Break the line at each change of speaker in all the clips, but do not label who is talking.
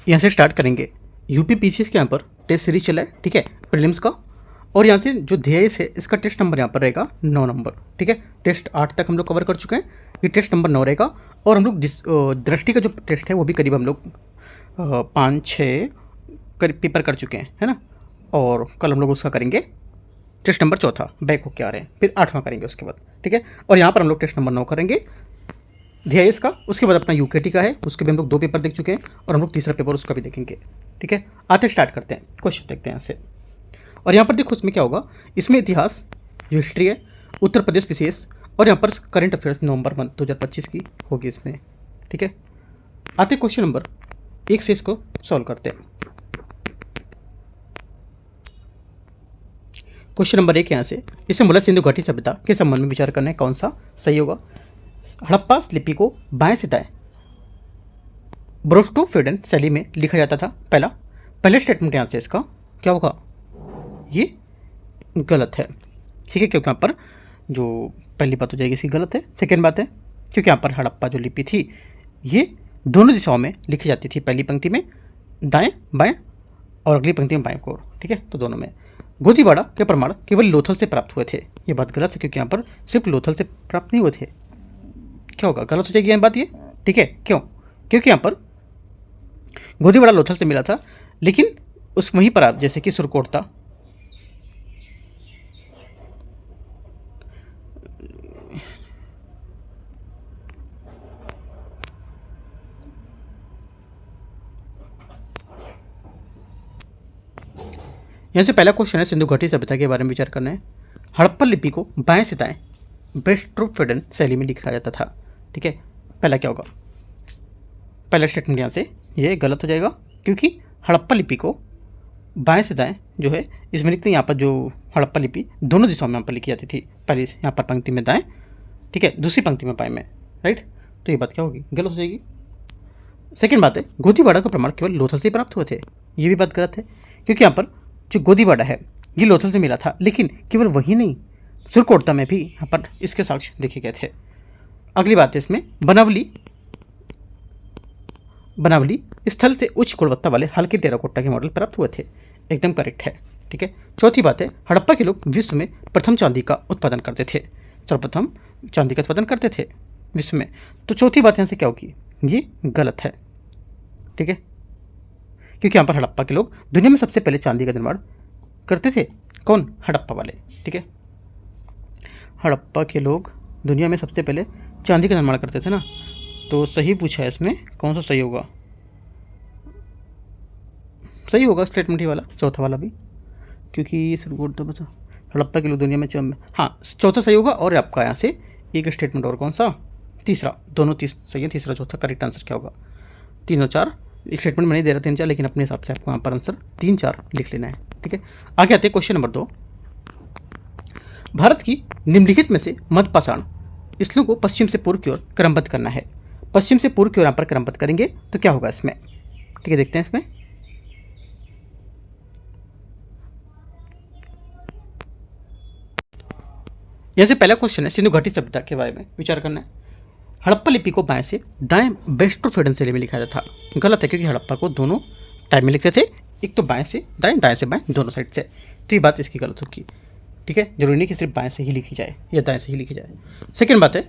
यहाँ से स्टार्ट करेंगे। यूपी पीसीएस के यहाँ पर टेस्ट सीरीज चला है, ठीक है, प्रीलिम्स का। और यहाँ से जो ध्येय है इसका टेस्ट नंबर यहाँ पर रहेगा 9 नंबर, ठीक है। टेस्ट 8 तक हम लोग कवर कर चुके हैं, ये टेस्ट नंबर 9 रहेगा। और हम लोग जिस दृष्टि का जो टेस्ट है वो भी करीब हम लोग 5-6 करीब पेपर कर चुके हैं, है ना। और कल हम लोग उसका करेंगे टेस्ट नंबर 4 बैक होके आ रहे हैं, फिर 8वां करेंगे उसके बाद, ठीक है। और यहाँ पर हम लोग टेस्ट नंबर 9 करेंगे ध्येय इसका। उसके बाद अपना यूकेटी का है, उसके भी हम लोग 2 पेपर देख चुके हैं, और हम लोग तीसरा पेपर उसका भी देखेंगे, ठीक है। आते स्टार्ट करते हैं, क्वेश्चन देखते हैं यहाँ से। और यहाँ पर देखो इसमें क्या होगा, इसमें इतिहास जो हिस्ट्री है, उत्तर प्रदेश विशेष, और यहाँ पर करंट अफेयर्स नवंबर 2025 की होगी इसमें, ठीक है। आते क्वेश्चन नंबर 1 से इसको सॉल्व करते हैं। क्वेश्चन नंबर 1 यहाँ से, इसमें बोला सिंधु घाटी सभ्यता के संबंध में विचार करना है, कौन सा सही होगा। हड़प्पा लिपि को बाएं से दाएं ब्रोस्टोफेडन शैली में लिखा जाता था। पहले स्टेटमेंट यहाँ से इसका क्या होगा, ये गलत है, ठीक है, क्योंकि यहाँ पर जो पहली बात हो जाएगी इसकी गलत है। सेकेंड बात है क्योंकि यहाँ पर हड़प्पा जो लिपि थी ये दोनों दिशाओं में लिखी जाती थी, पहली पंक्ति में दाएं बाएं और अगली पंक्ति में बाएं को, ठीक है, तो दोनों में। गोदीवाड़ा के प्रमाण केवल लोथल से प्राप्त हुए थे, ये बात गलत है, क्योंकि यहाँ पर सिर्फ लोथल से प्राप्त नहीं हुए थे। क्या होगा, गलत हो जाएगी यहाँ बात ये, ठीक है। क्यों, क्योंकि यहाँ पर गोदीवाड़ा लोथल से मिला था, लेकिन उस वहीं पर आप जैसे कि सुरकोट था, यहाँ से पहला क्वेश्चन है, सिंधु घाटी सभ्यता के बारे में विचार करना है। हड़प्पा लिपि को बाएं से दाएं ब्रोस्टोफेडन शैली में लिखा जाता था, ठीक है। पहला क्या होगा, पहला स्टेटमेंट यहाँ से ये गलत हो जाएगा, क्योंकि हड़प्पा लिपि को बाएं से दाएं जो है इसमें लिखते हैं, यहाँ पर जो हड़प्पा लिपि दोनों दिशाओं में यहाँ पर लिखी जाती थी, पहले यहाँ पर पंक्ति में दाएं, ठीक है, दूसरी पंक्ति में बाएं में, राइट। तो ये बात क्या होगी, गलत हो जाएगी। सेकेंड बात है, गोदीवाड़ा का प्रमाण केवल लोथल से प्राप्त हुए थे, ये भी बात गलत है, क्योंकि यहाँ पर जो गोदीवाड़ा है ये लोथल से मिला था, लेकिन केवल वही नहीं, सुरकोटता में भी यहाँ पर इसके साक्ष्य देखे गए थे। अगली बात है इसमें, बनावली स्थल से उच्च गुणवत्ता वाले हल्के टेराकोटा के मॉडल प्राप्त हुए थे, एकदम करेक्ट है, ठीक है। चौथी बात है, हड़प्पा के लोग विश्व में प्रथम चांदी का उत्पादन करते थे, सर्वप्रथम चांदी का उत्पादन करते थे विश्व में। तो चौथी बात यहाँ से क्या होगी, ये गलत है, ठीक है, क्योंकि यहाँ पर हड़प्पा के लोग दुनिया में सबसे पहले चांदी का निर्माण करते थे। कौन, हड़प्पा वाले, ठीक है। हड़प्पा के लोग दुनिया में सबसे पहले चांदी का निर्माण करते थे ना, तो सही पूछा है इसमें, कौन सा सही होगा, सही होगा स्टेटमेंट ही वाला, चौथा वाला भी, क्योंकि हड़प्पा के लोग दुनिया में हाँ, चौथा सही होगा। और आपका यहाँ से एक स्टेटमेंट और कौन सा, तीसरा, दोनों सही है, तीसरा चौथा करेक्ट आंसर क्या होगा, 3 और 4। एक स्टेटमेंट में नहीं दे रहा 3-4, लेकिन अपने हिसाब से आपको यहाँ पर आंसर 3-4 लिख लेना है, ठीक है। आगे आते हैं क्वेश्चन नंबर 2। भारत की निम्नलिखित में से मध्य पाषाण स्थलों को पश्चिम से पूर्व की ओर क्रमबद्ध करना है। पश्चिम से पूर्व की ओर यहाँ पर क्रमबद्ध करेंगे तो क्या होगा इसमें, ठीक है, देखते हैं इसमें। यहाँ से पहला क्वेश्चन है, सिंधु घाटी सभ्यता के बारे में विचार करना है। हड़प्पा लिपि को बाएं से दाएं ब्रोस्टोफेडन शैली में लिखा जाता था, गलत है, क्योंकि हड़प्पा को दोनों टाइम में लिखते थे, एक तो बाएं से दाएं, दाएं से बाएं, दोनों साइड से, तो ये बात इसकी गलत होगी, ठीक है। जरूरी नहीं कि सिर्फ बाएं से ही लिखी जाए या दाएं से ही लिखी जाए। सेकेंड बात है,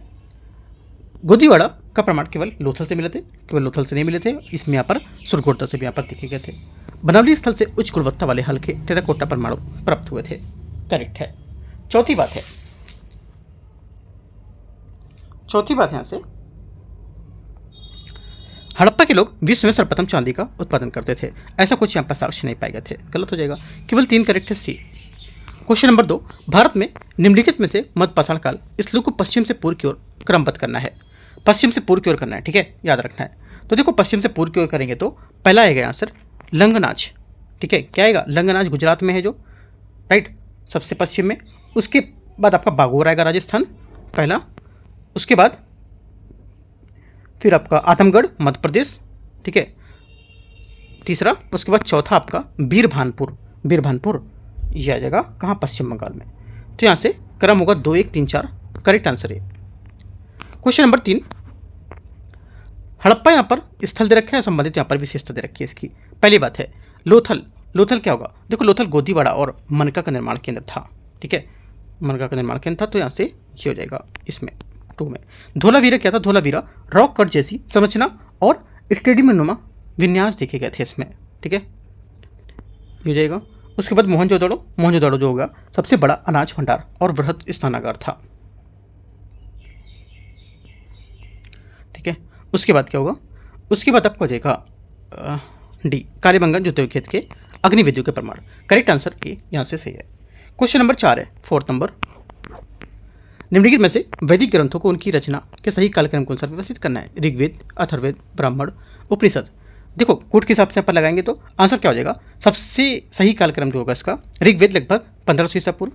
गोदीवाड़ा का प्रमाण केवल लोथल से मिले थे, केवल लोथल से नहीं मिले थे, इसमें यहाँ पर सुरकोटता से भी यहाँ पर दिखे गए थे। बनावली स्थल से उच्च गुणवत्ता वाले हल्के टेराकोटा परमाणु प्राप्त हुए थे, करेक्ट है। चौथी बात यहाँ से, हड़प्पा के लोग विश्व में सर्वप्रथम चांदी का उत्पादन करते थे, ऐसा कुछ यहाँ पर साक्ष्य नहीं पाए गए थे, गलत हो जाएगा, केवल 3 करेक्ट है, सी। क्वेश्चन नंबर 2, भारत में निम्नलिखित में से मध्य पाषाण काल स्थलों को पश्चिम से पूर्व की ओर क्रमबद्ध करना है। पश्चिम से पूर्व की ओर करना है, ठीक है, याद रखना है। तो देखो पश्चिम से पूर्व की ओर करेंगे तो पहला आएगा आंसर लंगनाज, ठीक है, क्या आएगा, लंगनाज गुजरात में है जो, राइट, सबसे पश्चिम में। उसके बाद आपका बागोर आएगा राजस्थान पहला, उसके बाद फिर आपका आजमगढ़ मध्य प्रदेश, ठीक है, तीसरा। उसके बाद चौथा आपका बीरभानपुर ये आ जाएगा कहाँ, पश्चिम बंगाल में। तो यहाँ से क्रम होगा 2 1 3 4, करेक्ट आंसर है। क्वेश्चन नंबर 3, हड़प्पा यहाँ पर स्थल दे रखा है, संबंधित यहाँ पर विशेषता दे रखी है इसकी। पहली बात है लोथल, लोथल क्या होगा, देखो लोथल गोदीवाड़ा और मनका का निर्माण केंद्र था, ठीक है, मनका का निर्माण केंद्र था, तो यहाँ से ये हो जाएगा इसमें 2 में। धोलावीरा क्या था, धोलावीरा रॉक कट जैसी संरचना और स्टेडियम नुमा विन्यास देखे गए थे इसमें, ठीक है, ये हो जाएगा। उसके बाद मोहनजोदड़ो, मोहनजोदड़ो जो होगा सबसे बड़ा अनाज भंडार और वृहद स्नानागार था, ठीक है। उसके बाद क्या होगा, उसके बाद आपको हो जाएगा डी कार्यबंगन ज्योतिर्विद खेत के अग्निविद्युत के प्रमाण। करेक्ट आंसर ए यहाँ से सही है। क्वेश्चन नंबर 4 है, 4th नंबर, निम्नलिखित में से वैदिक ग्रंथों को उनकी रचना के सही कालक्रम के अनुसार व्यवस्थित करना है। ऋग्वेद, अथर्ववेद, ब्राह्मण, उपनिषद। देखो कूट के हिसाब से यहाँ पर लगाएंगे तो आंसर क्या हो जाएगा, सबसे सही कालक्रम जो होगा इसका, ऋग्वेद लगभग 1500 ईसा पूर्व,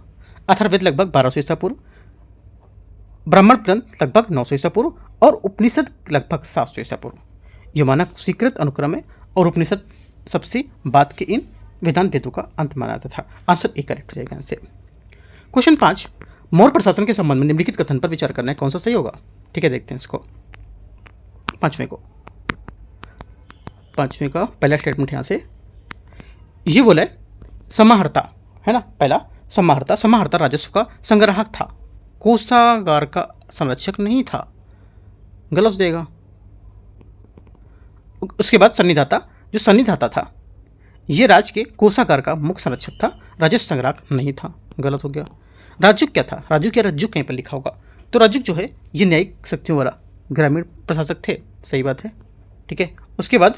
अथर्ववेद लगभग 1200 ईसा पूर्व, ब्राह्मण ग्रंथ लगभग 900 ईसा पूर्व और उपनिषद लगभग 700 ईसा पूर्व। यह मानक स्वीकृत अनुक्रम है और उपनिषद सबसे बाद के इन वेदांत वेदों का अंत माना जाता था। आंसर ए करेक्ट हो जाएगा यहाँ से। क्वेश्चन 5, मौर्य प्रशासन के संबंध में निम्नलिखित कथन पर विचार करना है, कौन सा सही होगा, ठीक है, देखते हैं इसको। पांचवें का पहला स्टेटमेंट यहाँ से ये बोला है समाहर्ता, है ना, पहला समाहर्ता, समाहर्ता राजस्व का संग्राहक था, कोषागार का संरक्षक नहीं था, गलत हो जाएगा। उसके बाद सन्निधाता, जो सन्निधाता था ये राज्य के कोषागार का मुख्य संरक्षक था, राजस्व संग्राहक नहीं था, गलत हो गया। राजुक क्या था, राजुक या रज्जुक कहीं पर लिखा होगा, तो राजुक जो है ये न्यायिक शक्तियों वाला ग्रामीण प्रशासक थे, सही बात है, ठीक है। उसके बाद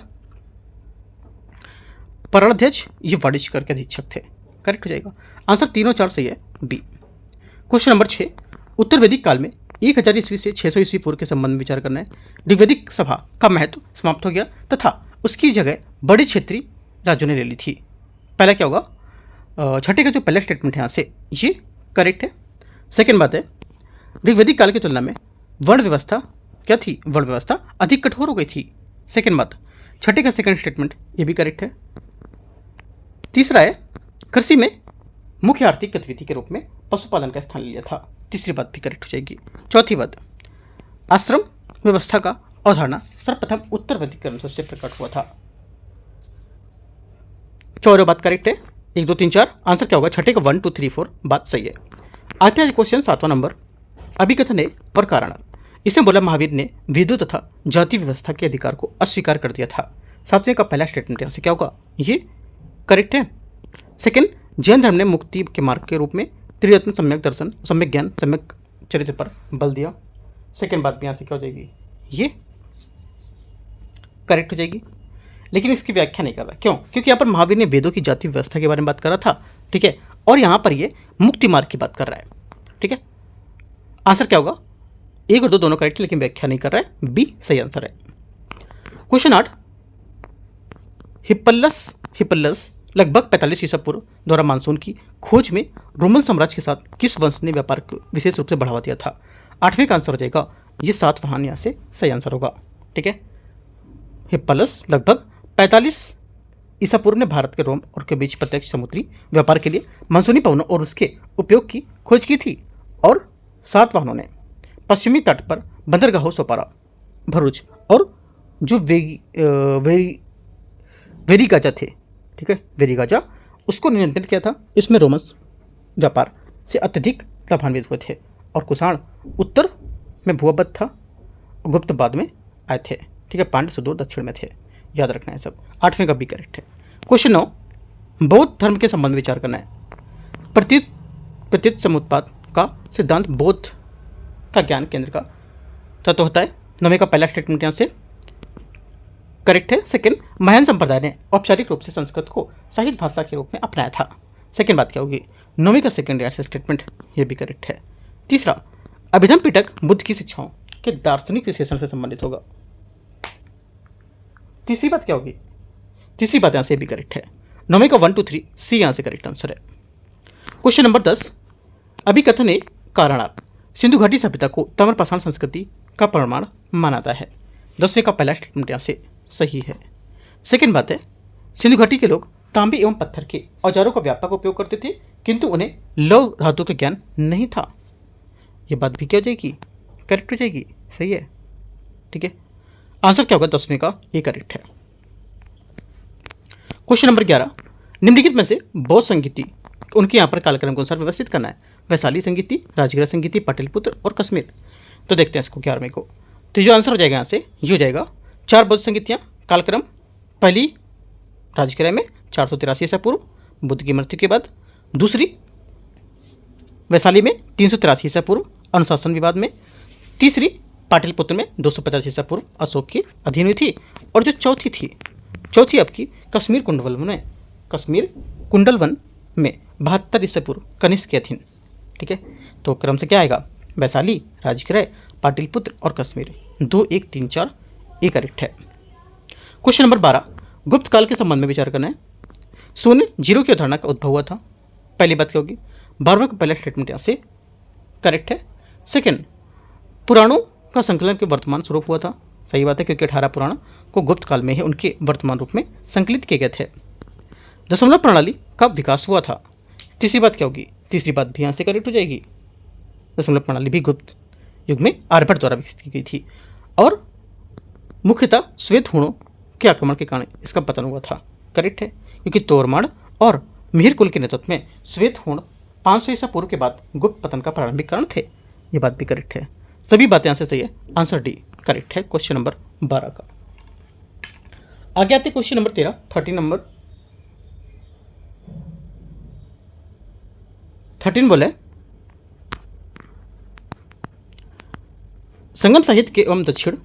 पराध्यक्ष ये वाणिज्य कर के अधीक्षक थे, करेक्ट हो जाएगा। आंसर 3 और 4 सही है, बी। क्वेश्चन नंबर 6, उत्तर वैदिक काल में 1000 ईस्वी से 600 ईस्वी पूर्व के संबंध में विचार करना है। ऋग्वैदिक सभा का महत्व समाप्त हो गया तथा उसकी जगह बड़े क्षेत्रीय राज्यों ने ले ली थी। पहला क्या होगा, छठे का जो पहला स्टेटमेंट है यहाँ से ये करेक्ट है। सेकेंड बात है ऋग्वैदिक काल की तुलना में वर्ण व्यवस्था क्या थी, वर्ण व्यवस्था अधिक कठोर हो गई थी, सेकेंड बात। छठे का सेकेंड स्टेटमेंट ये भी करेक्ट है। तीसरा है कृषि में मुख्य आर्थिक गतिविधि के रूप में पशुपालन का स्थान लिया था, तीसरी बात भी करेक्ट हो जाएगी। चौथी बात, आश्रम व्यवस्था का अवधारणा सर्वप्रथम उत्तर वैदिक ग्रंथों से प्रकट हुआ था, चौदह बात करेक्ट है। 1 2 3 4 आंसर क्या होगा, छठे का 1 2 3 4 बात सही है। आते हैं क्वेश्चन 7वां नंबर, अभिकथन है और कारण। इसमें बोला महावीर ने वेदों तथा जाति व्यवस्था के अधिकार को अस्वीकार कर दिया था। 7वें का पहला स्टेटमेंट यहाँ से क्या होगा, ये करेक्ट है। सेकेंड, जैन धर्म ने मुक्ति के मार्ग के रूप में त्रिरत्न सम्यक दर्शन, सम्यक ज्ञान, सम्यक चरित्र पर बल दिया, सेकेंड बात भी यहाँ से क्या हो जाएगी, ये करेक्ट हो जाएगी। लेकिन इसकी व्याख्या नहीं कर रहा, क्यों, क्योंकि यहाँ पर महावीर ने वेदों की जाति व्यवस्था के बारे में बात कर रहा था, ठीक है, और यहाँ पर ये मुक्ति मार्ग की बात कर रहा है, ठीक है। आंसर क्या होगा, 1 और 2 दोनों करेक्ट, लेकिन व्याख्या नहीं कर रहा है, बी सही आंसर है। क्वेश्चन 8, हिप्पलस लगभग 45 ईसा पूर्व द्वारा मानसून की खोज में रोमन साम्राज्य के साथ किस वंश ने व्यापार को विशेष रूप से बढ़ावा दिया था। 8वें का आंसर हो जाएगा ये सातवाहन, यहाँ से सही आंसर होगा, ठीक है। हिप्पलस लगभग 45 ईसा पूर्व ने भारत के रोम और के बीच प्रत्यक्ष समुद्री व्यापार के लिए मानसूनी पवनों और उसके उपयोग की खोज की थी, और सातवाहनों ने पश्चिमी तट पर बंदरगाहों सोपारा, भरूच और जो वेरीगाजा थे, ठीक है, वेरीगाजा, उसको नियंत्रित किया था। इसमें रोमन्स व्यापार से अत्यधिक लाभान्वित हुए थे, और कुषाण उत्तर में भूबद्ध था, गुप्त बाद में आए थे, ठीक है, पांड्य सुदूर दक्षिण में थे, याद रखना है सब। 8वें का भी करेक्ट है। क्वेश्चन 9, बौद्ध धर्म के संबंध में विचार करना है। प्रतीत समुत्पाद का सिद्धांत बौद्ध का ज्ञान केंद्र का तत्व होता है। 9वें का पहला स्टेटमेंट यहाँ से करेक्ट है। सेकंड, महायान संप्रदाय ने औपचारिक रूप से संस्कृत को साहित्य भाषा के रूप में अपनाया था, सेकंड बात क्या होगी, 9वीं का सेकंड स्टेटमेंट ये भी करेक्ट है। तीसरा, अभिधम पिटक बुद्ध की शिक्षाओं के दार्शनिक विशेषण से संबंधित होगा, तीसरी बात क्या होगी, तीसरी बात यहाँ से भी करेक्ट है। 9वीं का 1 2 3 सी यहाँ से करेक्ट आंसर है। क्वेश्चन नंबर 10, अभिकथन ए कारणार्थ सिंधु घाटी सभ्यता को ताम्रपाषाण संस्कृति का प्रमाण मानाता है। 10वें का पहला स्टेटमेंट यहाँ से सही है। सेकेंड बात है, सिंधु घाटी के लोग तांबे एवं पत्थर के औजारों का व्यापक उपयोग करते थे, किंतु उन्हें लौह धातु का ज्ञान नहीं था। ये बात भी क्या हो जाएगी, करेक्ट हो जाएगी, सही है, ठीक है। आंसर क्या होगा 10वें का, ये करेक्ट है। क्वेश्चन नंबर 11, निम्नलिखित में से बौद्ध संगीति उनके यहाँ पर कालक्रम के अनुसार व्यवस्थित करना है। वैशाली संगीति, राजगीर संगीति, पाटलिपुत्र और कश्मीर। तो देखते हैं इसको 11वें को। तो जो आंसर हो जाएगा यहाँ से ये हो जाएगा 4 बौद्ध संगीतियाँ कालक्रम, पहली राजगीर में 483 ईसा पूर्व बुद्ध की मृत्यु के बाद, दूसरी वैशाली में 383 ईसा पूर्व अनुशासन विवाद में, तीसरी पाटलिपुत्र में 250 ईसा पूर्व अशोक के अधीन हुई थी, और जो चौथी आपकी कश्मीर कुंडलवन में 72 ईसा पूर्व कनिष्क के अधीन। ठीक है, तो क्रम से क्या आएगा, वैशाली, राजगीर, पाटलिपुत्र और कश्मीर। 2, 1, 3, 4 ये करेक्ट है। क्वेश्चन नंबर 12, गुप्त काल के संबंध में विचार करना है। शून्य जीरो की अवधारणा का उद्भव हुआ था। पहली बात क्या होगी, 12वें का पहला स्टेटमेंट यहाँ से करेक्ट है। सेकेंड, पुराणों का संकलन के वर्तमान स्वरूप हुआ था। सही बात है, क्योंकि 18 पुराण को गुप्त काल में ही उनके वर्तमान रूप में संकलित किए गए थे। दशमलव प्रणाली का विकास हुआ था। तीसरी बात क्या होगी, तीसरी बात भी यहाँ से करेक्ट हो जाएगी। दशमलव प्रणाली भी गुप्त युग में आर्यभट्ट द्वारा विकसित की गई थी, और मुख्यतः श्वेत हूणों के आक्रमण के कारण इसका पतन हुआ था। करेक्ट है, क्योंकि तोरमाड़ और मिहिर कुल के नेतृत्व में श्वेत हूण 500 ईसा पूर्व के बाद गुप्त पतन का प्रारंभिक कारण थे। ये बात भी करेक्ट है। सभी बातें यहाँ से सही है। आंसर डी करेक्ट है क्वेश्चन नंबर 12 का। आगे आते क्वेश्चन नंबर 13, 13 बोले संगम साहित्य के एवं दक्षिण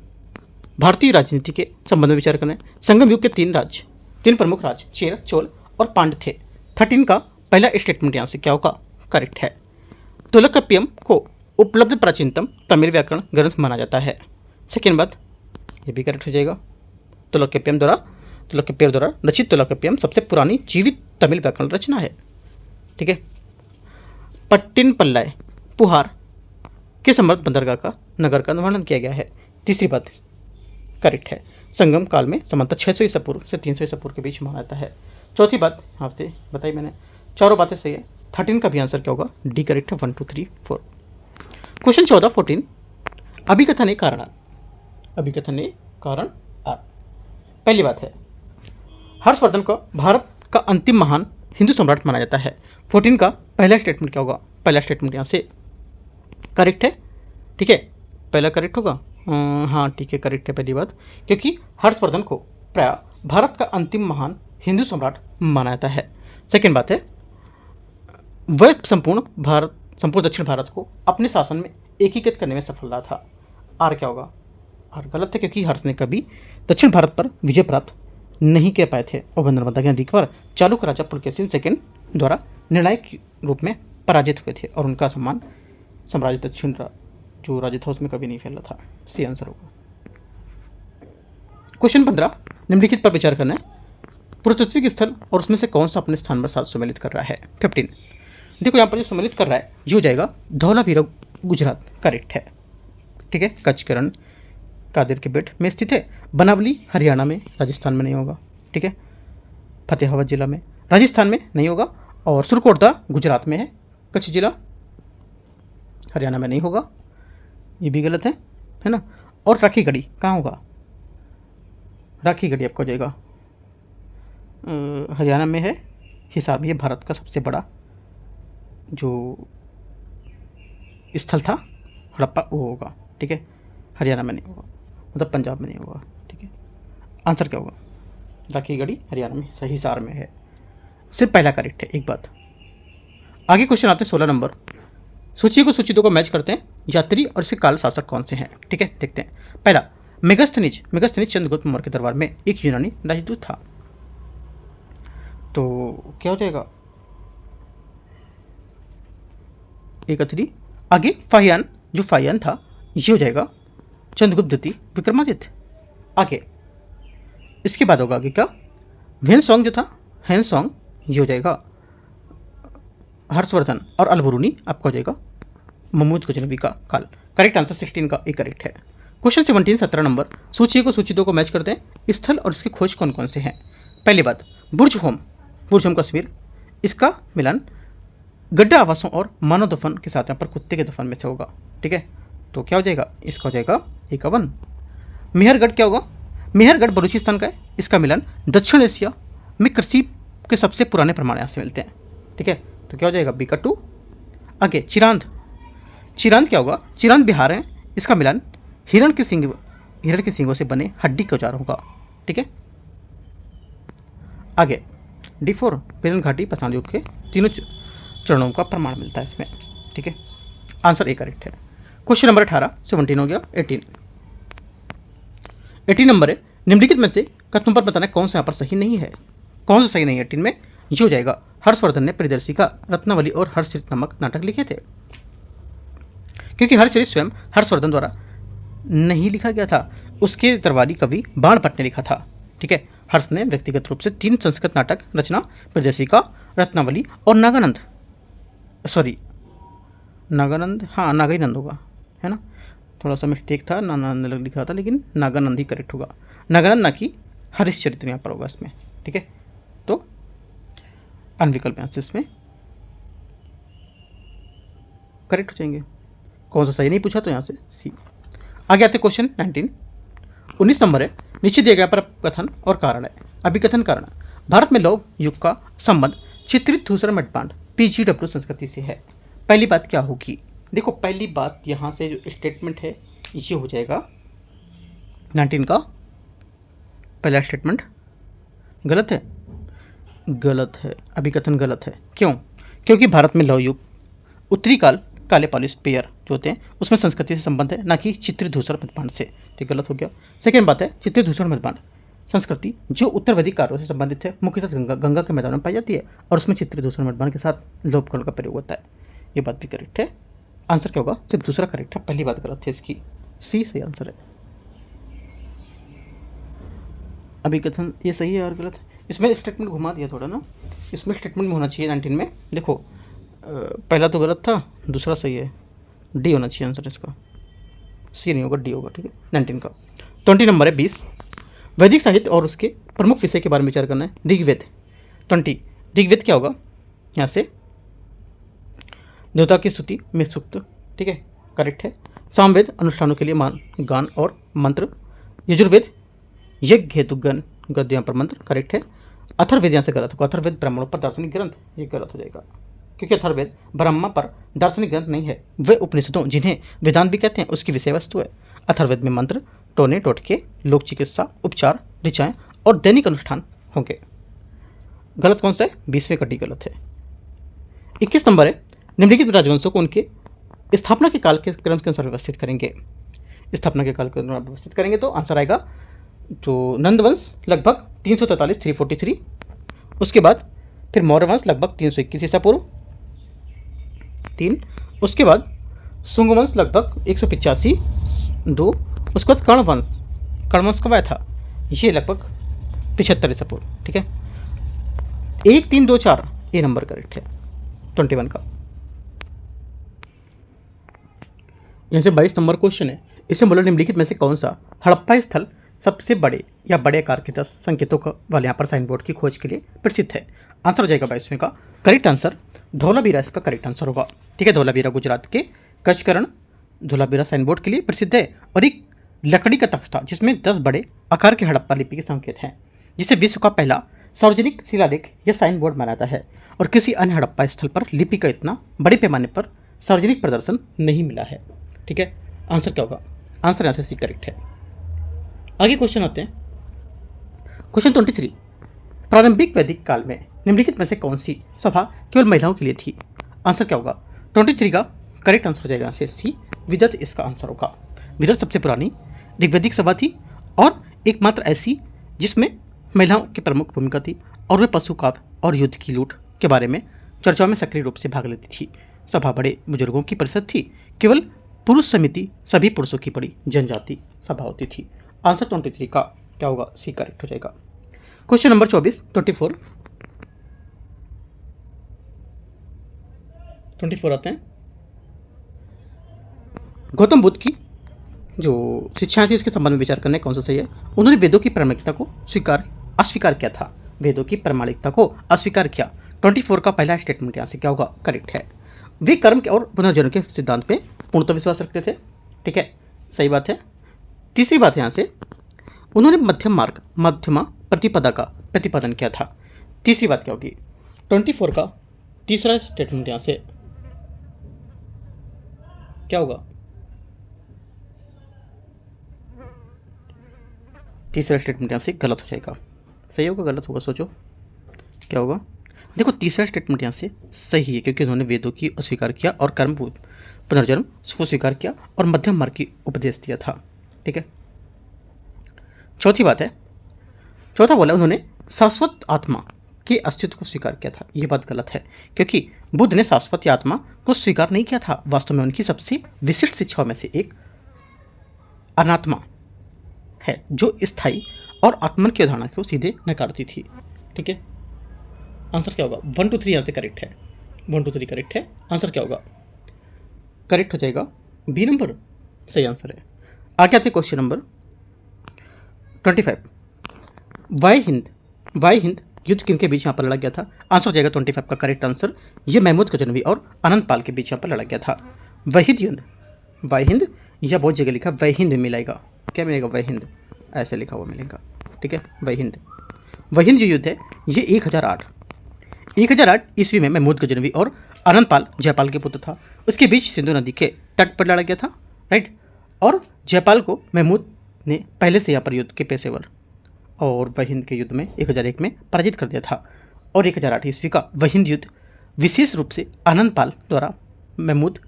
भारतीय राजनीति के संबंध में विचार करना है। संगम युग के 3 प्रमुख राज्य चेर, चोल और पांड्य थे। 13 का पहला स्टेटमेंट यहाँ से क्या होगा, करेक्ट है। तुलकप्पियम को उपलब्ध प्राचीनतम तमिल व्याकरण ग्रंथ माना जाता है। सेकेंड बात ये भी करेक्ट हो जाएगा। तुलकप्पियम द्वारा रचित तुलकप्पियम सबसे पुरानी जीवित तमिल व्याकरण रचना है। ठीक है। पट्टिनपल्लाई पुहार के समर्थ बंदरगाह नगर का वर्णन किया गया है। तीसरी बात करेक्ट है। संगम काल में समानता 600 ईसा पूर्व से 300 ईसा पूर्व के बीच माना जाता है। चौथी बात आपसे बताई मैंने, चारों बातें सही है। 13 का भी आंसर क्या होगा, डी करेक्ट है। 1, 2, 3, 4। क्वेश्चन 14, 14 अभिकथन कारण आर। पहली बात है हर्षवर्धन को भारत का अंतिम महान हिंदू सम्राट माना जाता है। 14 का पहला स्टेटमेंट क्या होगा, पहला स्टेटमेंट यहाँ से करेक्ट है। ठीक है, पहला करेक्ट होगा। हाँ ठीक है, करेक्ट है पहली बात, क्योंकि हर्षवर्धन को प्राय भारत का अंतिम महान हिंदू सम्राट माना जाता है। सेकेंड बात है वह संपूर्ण दक्षिण भारत को अपने शासन में एकीकृत करने में सफल रहा था। आर क्या होगा, आर गलत है, क्योंकि हर्ष ने कभी दक्षिण भारत पर विजय प्राप्त नहीं कर पाए थे और वह नर्मदा की नदी पर चालुक्य राजा पुलकेशिन सेकेंड द्वारा निर्णायक रूप में पराजित हुए थे और उनका साम्राज्य दक्षिण जो राज्य था उसमें कभी नहीं फैला था। सी आंसर होगा। क्वेश्चन 15 निम्नलिखित पर विचार करना है। पुरातात्विक स्थल और उसमें से कौन सा अपने स्थान पर साथ सम्मिलित कर रहा है। 15 देखो यहाँ पर जो सम्मिलित कर रहा है ये हो जाएगा धौलावीरा गुजरात, करेक्ट है। ठीक है, कच्छ के रण कादिर के बेट में स्थित है। बनावली हरियाणा में, राजस्थान में नहीं होगा। ठीक है, फतेहाबाद जिला में, राजस्थान में नहीं होगा। और सुरकोटदा गुजरात में है। कच्छ जिला हरियाणा में नहीं होगा, ये भी गलत है ना। और राखीगढ़ी कहाँ होगा, राखीगढ़ी आपको हो जाएगा हरियाणा में है, हिसार में। ये भारत का सबसे बड़ा जो स्थल था हड़प्पा वो होगा। ठीक है, हरियाणा में नहीं होगा, मतलब पंजाब में नहीं होगा। ठीक है, आंसर क्या होगा, राखीगढ़ी हरियाणा में, सही हिसार में है। सिर्फ पहला करेक्ट है। एक बात आगे क्वेश्चन आते हैं 16 नंबर। सूची को सूची 2 को मैच करते हैं। यात्री और इसके काल शासक कौन से हैं। ठीक है, देखते हैं। पहला मेगास्थनीज चंद्रगुप्त मौर्य के दरबार में एक यूनानी राजदूत था। तो क्या हो जाएगा, एक अथरी। आगे फाहियान था, ये हो जाएगा चंद्रगुप्त द्वितीय विक्रमादित्य। आगे इसके बाद होगा आगे क्या, हेनसोंग जो था, हेनसोंग ये हो जाएगा हर्षवर्धन। और अलबरूनी आपका हो जाएगा महमूद गजनवी का काल। करेक्ट आंसर 16 का एक करेक्ट है। Question 17 17 number. सूची को सूची 2 को मैच करते हैं। स्थल और इसकी खोज कौन कौन से हैं। पहली बात बुर्ज होम कश्मीर, इसका मिलन गड्ढा आवासों और मानव दफन के साथ यहाँ पर कुत्ते के दफन में से होगा। ठीक है, तो क्या हो जाएगा, इसका हो जाएगा 51। मेहरगढ़ क्या होगा? मेहरगढ़ बलूचिस्तान का है। इसका मिलन दक्षिण एशिया में कृषि के सबसे पुराने प्रमाण यहाँ से मिलते हैं। ठीक है, तो क्या हो जाएगा? बी का 2। आगे चिरांद, चिरांद क्या होगा? चिरांद बिहार है। इसका मिलन हिरण के सींगों से बने हड्डी के औजार होगा। ठीक है, आगे D4 पेलन घाटी पसान युग के तीनों चरणों का प्रमाण मिलता है इसमें। ठीक है, आंसर ए करेक्ट है। क्वेश्चन नंबर 18 17 हो गया। 18 नंबर है, निम्नलिखित में से कथनों पर बताना कौन सा यहाँ पर सही नहीं है। कौन सा सही नहीं है 18 में? ये हो जाएगा हर्षवर्धन ने प्रियदर्शिका, रत्नावली और हर्षचरित नामक नाटक लिखे थे। क्योंकि हर्षचरित स्वयं हर्षवर्धन द्वारा नहीं लिखा गया था, उसके दरबारी कवि बाणभट्ट ने लिखा था। ठीक है, हर्ष ने व्यक्तिगत रूप से 3 संस्कृत नाटक रचना, प्रियदर्शिका, रत्नावली और नागानंद, हाँ नागानंद होगा, है ना, थोड़ा सा मिस्टेक था, नागानंद लिखा था लेकिन नागानंद ही करेक्ट होगा। नागानंद ना कि हरिश्चरित्र यहाँ पर होगा इसमें। ठीक है, तो अनविकल्प यहाँ से इसमें करेक्ट हो जाएंगे। कौन सा सही नहीं पूछा तो यहाँ से सी। आगे आते क्वेश्चन 19 नंबर है, नीचे दिया गया पर कथन और कारण है। अभिकथन कारण, भारत में लौह युग का संबंध चित्रित धूसर मटबांड PGW संस्कृति से है। पहली बात क्या होगी? देखो पहली बात यहाँ से जो स्टेटमेंट है ये हो जाएगा 19 का पहला स्टेटमेंट गलत है, गलत है, अभिकथन गलत है। क्यों? क्योंकि भारत में लौह युग उत्तरी काल काले पॉलिश पेयर जो होते हैं उसमें संस्कृति से संबंध है, ना कि चित्रित धूसर मृदबांड से। तो गलत हो गया। सेकेंड बात है, चित्रित धूसर मृदबांड संस्कृति जो उत्तर वैदिक कार्यों से संबंधित है, मुख्यतः गंगा के मैदान में पाई जाती है और उसमें चित्रित धूसर मृदबांड के साथ लोहकण का प्रयोग होता है। ये बात भी करेक्ट है। आंसर क्या होगा? सिर्फ दूसरा करेक्ट है, पहली बात गलत है इसकी। सी सही आंसर है। अभिकथन ये सही है और गलत है। इसमें स्टेटमेंट घुमा दिया थोड़ा ना, इसमें स्टेटमेंट होना चाहिए 19 में। देखो पहला तो गलत था, दूसरा सही है। डी होना चाहिए आंसर इसका, सी नहीं होगा, डी होगा। ठीक है, 19 का 20 नंबर है 20, वैदिक साहित्य और उसके प्रमुख विषय के बारे में विचार करना है। ऋग्वेद 20, ऋग्वेद क्या होगा? यहाँ से देवता की स्तुति में सूक्त। ठीक है, करेक्ट है। सामवेद अनुष्ठानों के लिए मान गान और मंत्र। यजुर्वेद यज्ञ हेतु गण गद्य यहाँ पर मंत्र, करेक्ट है। अथर्ववेद यहाँ से गलत होगा, अथर्ववेद ब्राह्मणों पर दार्शनिक ग्रंथ, ये गलत हो जाएगा क्योंकि अथर्ववेद ब्रह्मा पर दार्शनिक ग्रंथ नहीं है, वे उपनिषदों जिन्हें वेदांत भी कहते हैं उसकी विषय वस्तु है। अथर्ववेद में मंत्र, टोने टोटके, लोक चिकित्सा, उपचार, ऋचाएँ और दैनिक अनुष्ठान होंगे। गलत कौन सा है? 20वें कटी गलत है। 21 नंबर है, निम्नलिखित राजवंशों को उनके स्थापना के काल के क्रम के अनुसार व्यवस्थित करेंगे। स्थापना के काल के अनुसार व्यवस्थित करेंगे तो आंसर आएगा तो नंदवंश लगभग 343 343, उसके बाद फिर मौर्य वंश लगभग 321 ईसा पूर्व 3, उसके बाद शुंग वंश लगभग 185 2, उसके बाद कर्ण वंश कब आया था? ये लगभग 75 ईसा पूर्व। ठीक है, 1 3 2 4 ये नंबर करेक्ट है 21 का। यहाँ से 22 नंबर क्वेश्चन है, इसमें बोला निम्नलिखित में से कौन सा हड़प्पा स्थल सबसे बड़े या बड़े आकार के 10 संकेतों का वाले यहाँ पर साइन बोर्ड की खोज के लिए प्रसिद्ध है। आंसर हो जाएगा 22वें का। करेक्ट आंसर धौलावीरा इसका करेक्ट आंसर होगा। ठीक है, धौलावीरा गुजरात के कचकरण धौलावीरा साइन बोर्ड के लिए प्रसिद्ध है और एक लकड़ी का तख्ता जिसमें 10 बड़े आकार के हड़प्पा लिपि के संकेत हैं, जिसे विश्व का पहला सार्वजनिक शिलालेख या साइन बोर्ड माना जाता है और किसी अन्य हड़प्पा स्थल पर लिपि का इतना बड़े पैमाने पर सार्वजनिक प्रदर्शन नहीं मिला है। ठीक है, आंसर क्या होगा? आंसर यहाँ से सी करेक्ट है। आगे क्वेश्चन आते हैं क्वेश्चन 23, प्रारंभिक वैदिक काल में निम्नलिखित में से कौन सी सभा केवल महिलाओं के लिए थी? आंसर क्या होगा? 23 का करेक्ट आंसर हो जाएगा यहाँ से सी, विदत इसका आंसर होगा। विदत सबसे पुरानी ऋग्वैदिक सभा थी और एकमात्र ऐसी जिसमें महिलाओं की प्रमुख भूमिका थी और वे पशुकाव्य और युद्ध की लूट के बारे में चर्चाओं में सक्रिय रूप से भाग लेती थी। सभा बड़े बुजुर्गों की परिषद थी, केवल पुरुष समिति सभी पुरुषों की बड़ी जनजाति सभा होती थी। आंसर 23 का क्या होगा? सी करेक्ट हो जाएगा। क्वेश्चन नंबर 24 24 आते हैं। गौतम बुद्ध की जो शिक्षाएं थी उसके संबंध में विचार करने कौन सा सही है? उन्होंने वेदों की प्रामाणिकता को अस्वीकार किया था। वेदों की प्रामाणिकता को अस्वीकार किया। 24 का पहला स्टेटमेंट यहाँ से क्या होगा? करेक्ट है। वे कर्म के और पुनर्जन्म के सिद्धांत पे पूर्णतः विश्वास रखते थे। ठीक है, सही बात है। तीसरी बात यहाँ से, उन्होंने मध्यम मार्ग मध्यमा प्रतिपदा का प्रतिपादन किया था। तीसरी बात क्या होगी? 24 का तीसरा स्टेटमेंट यहाँ से क्या होगा? तीसरा स्टेटमेंट यहाँ से गलत हो जाएगा। सही होगा गलत होगा? सोचो क्या होगा। देखो तीसरा स्टेटमेंट यहाँ से सही है, क्योंकि उन्होंने वेदों की अस्वीकार किया और कर्म पुनर्जन्म को स्वीकार किया और मध्यम मार्ग की उपदेश दिया था। ठीक है। चौथी बात है, चौथा बोला उन्होंने शाश्वत आत्मा के अस्तित्व को स्वीकार किया था। यह बात गलत है, क्योंकि बुद्ध ने शाश्वत आत्मा को स्वीकार नहीं किया था। वास्तव में उनकी सबसे विशिष्ट शिक्षाओं में से एक अनात्मा है, जो स्थायी और आत्मन की अवधारणा को सीधे नकारती थी। ठीक है। आंसर क्या होगा? 1 2 3 यहाँ से करेक्ट है। 1 2 3 करेक्ट है। आंसर क्या होगा? करेक्ट हो जाएगा बी नंबर, सही आंसर है। आगे आते क्वेश्चन नंबर 25। वाई हिंद युद्ध किनके बीच यहाँ पर लड़ा गया था? आंसर हो जाएगा 25 का करेक्ट आंसर। ये महमूद गजनवी और अनंत पाल के बीच यहाँ पर लड़ा गया था। वहीद युद्ध, वाई हिंद, यह बहुत जगह लिखा वही हिंद मिलेगा। क्या मिलेगा? वही हिंद, ऐसे लिखा हुआ मिलेगा। ठीक है। वही हिंद जो युद्ध है ये 1008 ईस्वी में महमूद गजनवी और अनंतपाल जयपाल के पुत्र था। उसके बीच सिंधु नदी के तट पर लड़ा गया था। राइट। और जयपाल को महमूद ने पहले से यहाँ पर युद्ध के पेशेवर और वहिंद के युद्ध में 1001 में पराजित कर दिया था। और 1008 ईस्वी का वहिंद युद्ध विशेष रूप से अनंतपाल द्वारा महमूद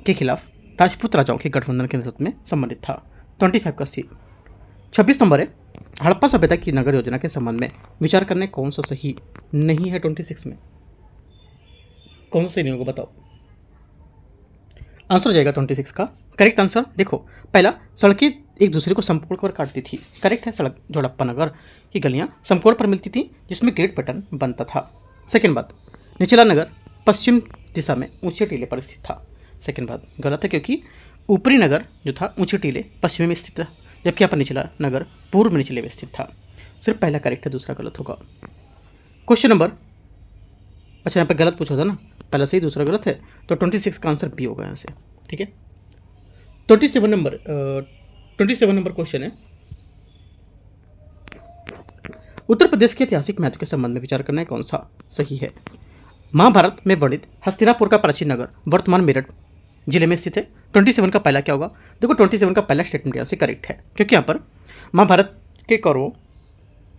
के खिलाफ राजपूत राजाओं के गठबंधन के नेतृत्व में संबंधित था। 25 का सी। 26 नंबर है, हड़प्पा सभ्यता की नगर योजना के संबंध में विचार करने कौन सा सही नहीं है? 26 में कौन सा सही नहीं होगा बताओ। आंसर हो जाएगा 26 का करेक्ट आंसर। देखो पहला, सड़कें एक दूसरे को समकोण पर काटती थी। करेक्ट है। सड़क जो हड़प्पा नगर की गलियां समकोण पर मिलती थी, जिसमें ग्रेड पैटर्न बनता था। सेकेंड बात, निचला नगर पश्चिम दिशा में ऊंचे टीले पर स्थित था। सेकेंड बात गलत है, क्योंकि ऊपरी नगर जो था ऊंचे टीले पश्चिम में स्थित था, जबकि यहाँ पर निचला नगर पूर्व में निचले में स्थित था। सिर्फ पहला करेक्ट है, दूसरा गलत होगा। क्वेश्चन नंबर, अच्छा यहाँ पर गलत पूछा था ना, पहला सही दूसरा गलत है, तो 26 का आंसर बी होगा यहाँ से। ठीक है। 27 नंबर क्वेश्चन है, उत्तर प्रदेश के ऐतिहासिक महत्व के संबंध में विचार करना है कौन सा सही है? महाभारत में वर्णित हस्तिनापुर का प्राचीन नगर वर्तमान मेरठ जिले में स्थित है। 27 का पहला क्या होगा? देखो 27 का पहला स्टेटमेंट यहाँ से करेक्ट है, क्योंकि यहाँ पर महाभारत के कौरवों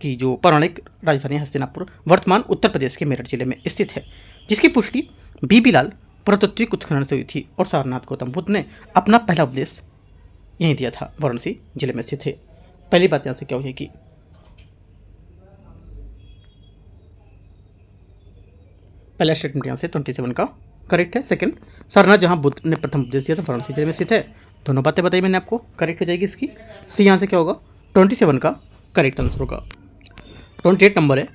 की जो पौराणिक राजधानी हस्तिनापुर वर्तमान उत्तर प्रदेश के मेरठ जिले में स्थित है, जिसकी पुष्टि बीबी लाल पुरातत्विक उत्खनन से हुई थी। और सारनाथ गौतम बुद्ध ने अपना पहला उपदेश यहीं दिया था, वाराणसी जिले में स्थित है। पहली बात यहाँ से क्या हो जाएगी? पहला स्टेटमेंट यहाँ से 27 का करेक्ट है। सेकंड, सारनाथ जहाँ बुद्ध ने प्रथम उपदेश दिया था वाराणसी जिले में स्थित है। दोनों बातें बताई मैंने आपको, करेक्ट हो जाएगी इसकी। सी यहाँ से क्या होगा? 27 का करेक्ट आंसर होगा। 28 नंबर है,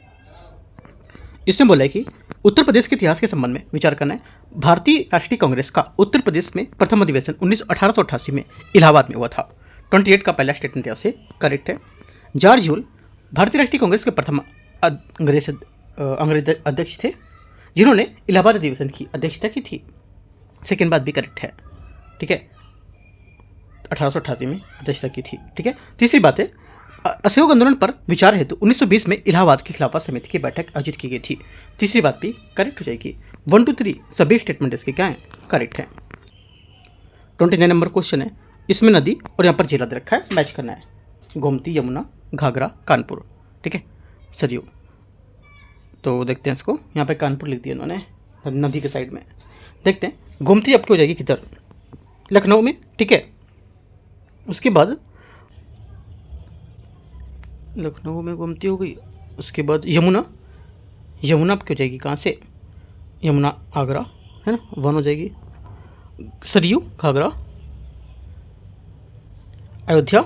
इसमें बोला है कि उत्तर प्रदेश के इतिहास के संबंध में विचार करना है। भारतीय राष्ट्रीय कांग्रेस का उत्तर प्रदेश में प्रथम अधिवेशन 1888 में इलाहाबाद में हुआ था। 28 का पहला स्टेटमेंट यहाँ से करेक्ट है। जॉर्ज ह्यूल भारतीय राष्ट्रीय कांग्रेस के प्रथम अंग्रेज अध्यक्ष थे, जिन्होंने इलाहाबाद अधिवेशन की अध्यक्षता की थी। सेकेंड बात भी करेक्ट है। ठीक है। 1888 में अध्यक्षता की थी। ठीक है। तीसरी बात है, असहयोग आंदोलन पर विचार हेतु 1920 में इलाहाबाद की खिलाफत समिति की बैठक आयोजित की गई थी। तीसरी बात भी करेक्ट हो जाएगी। 1 2 3 सभी स्टेटमेंट इसके क्या हैं? करेक्ट है। 29 नंबर क्वेश्चन है, इसमें नदी और यहाँ पर जिला दे रखा है, मैच करना है। गोमती, यमुना, घाघरा, कानपुर। ठीक है, सरयू। तो देखते हैं इसको, यहाँ पे कानपुर लिख दिया उन्होंने नदी के साइड में। देखते हैं गोमती आपकी हो जाएगी किधर? लखनऊ में। ठीक है। उसके बाद लखनऊ में गोमती हो गई। उसके बाद यमुना आपकी हो जाएगी कहाँ से? यमुना आगरा है ना, 1 हो जाएगी। सरयू घाघरा, अयोध्या,